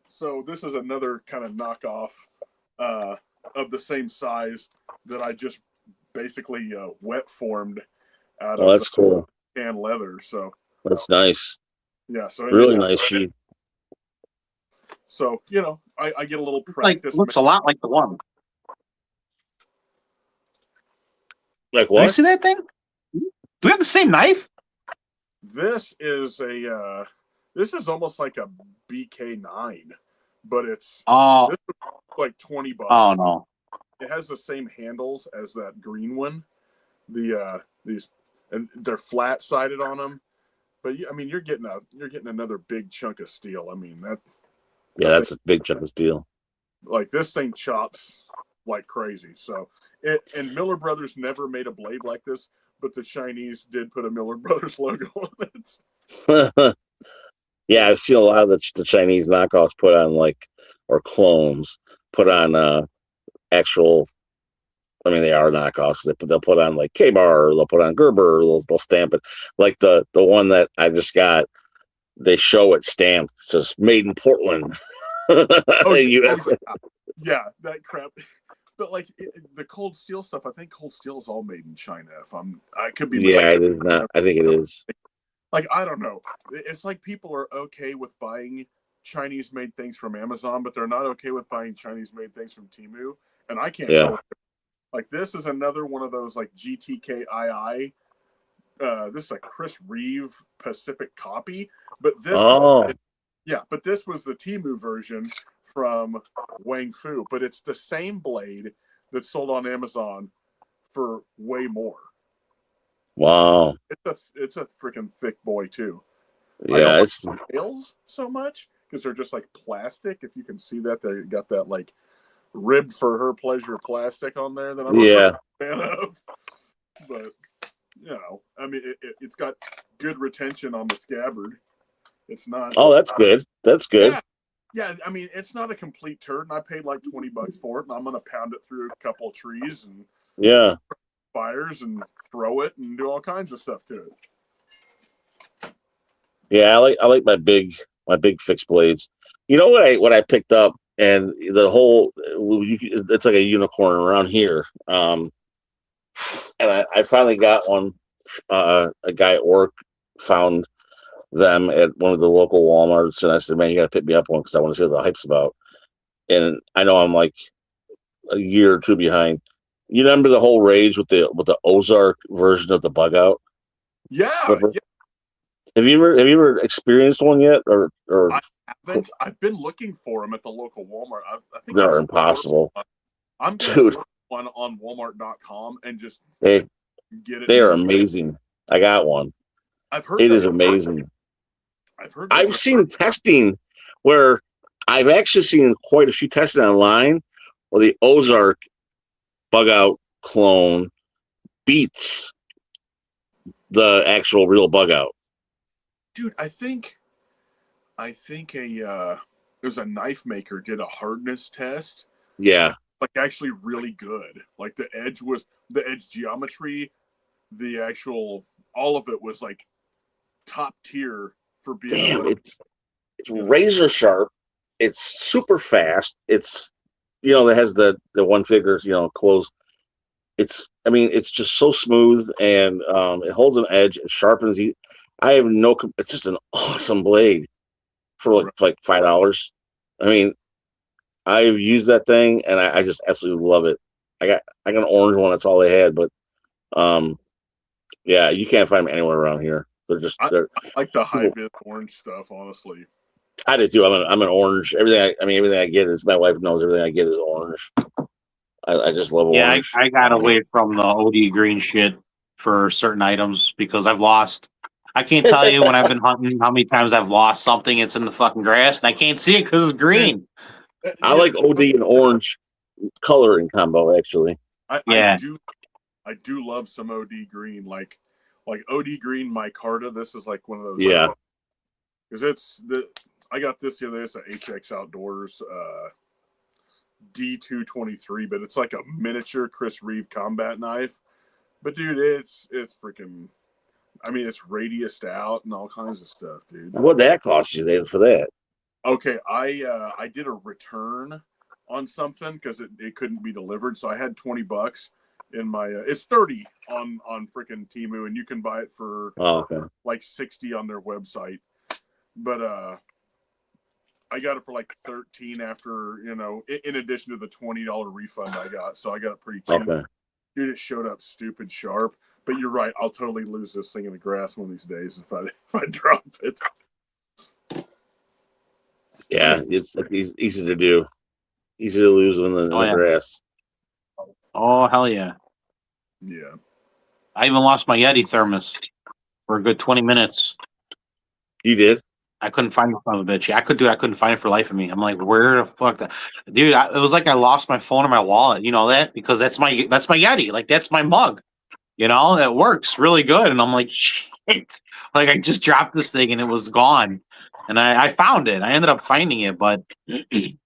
So this is another kind of knockoff of the same size that I just basically wet formed out of That's cool. tan leather. So That's nice. yeah, so Really nice sheath. So I get a little Like practice. looks a lot like the one. Like Do you what? see that thing? Do we have the same knife? This is almost like a BK9, but it's Oh, this is like $20. oh no. It has the same handles as that green one. These and they're flat sided on them. But I mean, you're getting another big chunk of steel. I mean that. Yeah, that's a big chunk of steel. Like this thing chops like crazy. So and Miller Brothers never made a blade like this, but the Chinese did put a Miller Brothers logo on it. Yeah, I've seen a lot of the Chinese knockoffs put on or clones put on actual. I mean, they are knockoffs. They'll put on like K-bar, or they'll put on Gerber, or they'll stamp it. Like the one that I just got, they show it stamped. It says "Made in Portland." US. Yeah, that crap. But like the cold steel stuff, I think cold steel is all made in China. I could be Yeah, mistaken. it is not. I think it is. Like I don't know. It's like people are okay with buying Chinese-made things from Amazon, but they're not okay with buying Chinese-made things from Temu. And I can't tell. Like this is another one of those like GTKII. This is a Chris Reeve Pacific copy, but this. But this was the Temu version from Wang Fu, but it's the same blade that's sold on Amazon for way more. Wow. It's a freaking thick boy too. Yeah, it's nails so much because they're just like plastic. If you can see that, they got that like ribbed for her pleasure plastic on there that I'm a fan of. But I mean, it's got good retention on the scabbard. It's not. Oh, that's good. That's good. Yeah, I mean, it's not a complete turd, and I paid like $20 for it, and I'm gonna pound it through a couple of trees and fires and throw it and do all kinds of stuff to it. Yeah, I like my big fixed blades. You know what I picked up, and the whole it's like a unicorn around here. And I finally got one. A guy at work found them at one of the local Walmarts, and I said, "Man, you got to pick me up one because I want to see what the hype's about." And I know I'm like a year or two behind. You remember the whole rage with the Ozark version of the bug out? Yeah, Flipper? yeah. Have you ever experienced one yet? Or I haven't. I've been looking for them at the local Walmart. I think they're impossible, I'm gonna dude. order one on Walmart.com and just They get it. they are amazing. I got one. I've heard It that is amazing. I've seen testing where I've actually seen quite a few testing online where the Ozark bug out clone beats the actual real bug out. Dude, I think it was a knife maker did a hardness test. Yeah. Like actually really good. Like the edge geometry, the actual all of it was like top tier for being Damn, it's razor sharp. It's super fast. It's that has the one figure, closed. It's just so smooth and it holds an edge and sharpens. It's just an awesome blade for like $5. I mean, I've used that thing and I just absolutely love it. I got an orange one. That's all they had, but yeah, you can't find them anywhere around here. I like the high-vis orange stuff, honestly. I do too. I'm an orange. Everything I get is, my wife knows everything I get is orange. I just love orange. I got away from the OD green shit for certain items because I've lost. I can't tell you when I've been hunting how many times I've lost something. It's in the fucking grass and I can't see it because it's green. I like OD and orange coloring combo actually. I do love some OD green, like OD green micarta. This is like one of those. Yeah. Because I got this the other day. It's an HX Outdoors D223, but it's like a miniature Chris Reeve combat knife. But dude, it's freaking. I mean, it's radiused out and all kinds of stuff, dude. What'd that cost you for that? Okay, I did a return on something because it couldn't be delivered, so I had $20 in my. It's 30 on freaking Temu, and you can buy it for like 60 on their website. But I got it for like 13 after, in addition to the $20 refund I got, so I got it pretty cheap. Okay. Dude, it showed up stupid sharp. But you're right, I'll totally lose this thing in the grass one of these days if I drop it. Yeah, it's easy to do. Easy to lose in the grass. Oh, hell yeah. Yeah. I even lost my Yeti thermos for a good 20 minutes. You did? I couldn't find it, son of a bitch. I couldn't find it for the life of me. I'm like, where the fuck that dude? It was like I lost my phone and my wallet. You know that? Because that's my Yeti. Like that's my mug. It works really good. And I'm like, shit. Like I just dropped this thing and it was gone. And I found it. I ended up finding it, but when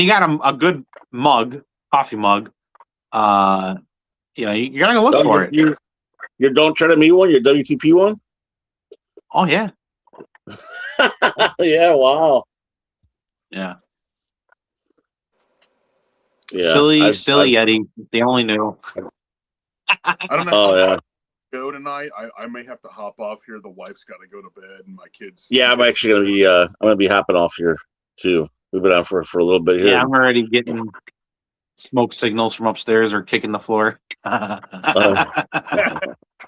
you got a good mug, coffee mug, you're gonna look for it. Your Don't Try to Me one, your WTP one? Oh yeah. Yeah, wow. Yeah. Yeah. Silly Yeti. They only knew. I don't know. Oh yeah. Go tonight. I may have to hop off here. The wife's got to go to bed, and my kids. Yeah, I'm actually gonna be hopping off here too. We've been on for a little bit here. Yeah, I'm already getting smoke signals from upstairs or kicking the floor.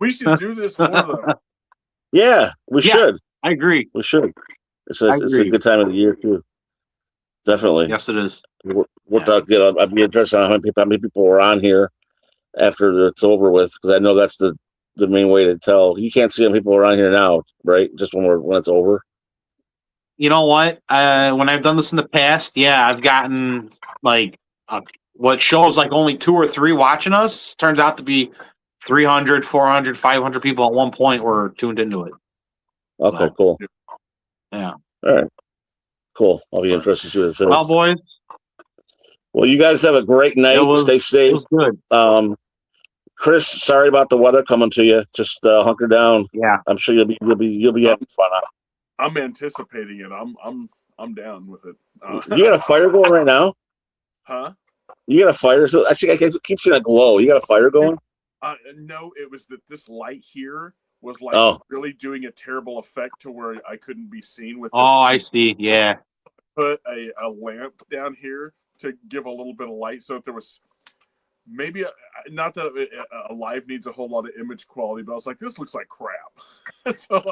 We should do this more though. Yeah, we should. I agree. We should. It's a good time of the year too. Definitely. Yes, it is. We'll talk. I'd be interested in how many people are on here after it's over with, because I know that's the main way to tell. You can't see how people are on here now, right? Just when it's over. You know what? When I've done this in the past, I've gotten like what shows like only 2 or 3 watching us turns out to be 300, 400, 500 people at one point were tuned into it. Okay, cool. Yeah. All right. Cool. I'll be interested to see what it says. Well, boys. Well, you guys have a great night. Stay safe. It was good. Chris, sorry about the weather coming to you. Just hunker down. Yeah. I'm sure you'll be having fun. I'm anticipating it. I'm down with it. You got a fire going right now? Huh? You got a fire? So I keep seeing a glow. You got a fire going? No, it was that this light here was like really doing a terrible effect to where I couldn't be seen with this. Oh, I see. Yeah. Put a lamp down here to give a little bit of light. So if there was maybe not that a live needs a whole lot of image quality, but I was like, this looks like crap. So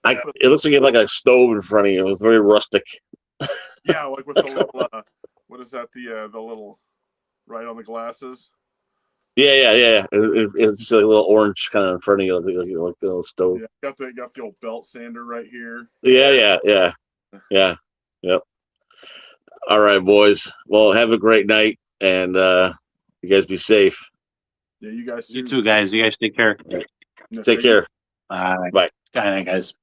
it looks like you have like a stove in front of you. It's very rustic. Yeah, like with the little what is that? The little right on the glasses. Yeah. It's just like a little orange kind of in front of you, like the little stove. Yeah, got the old belt sander right here. Yeah. Yep. All right, boys. Well, have a great night, and you guys be safe. Yeah, you guys too. You too, guys. You guys take care. Yeah, Take care. Bye. Bye. Good night, guys.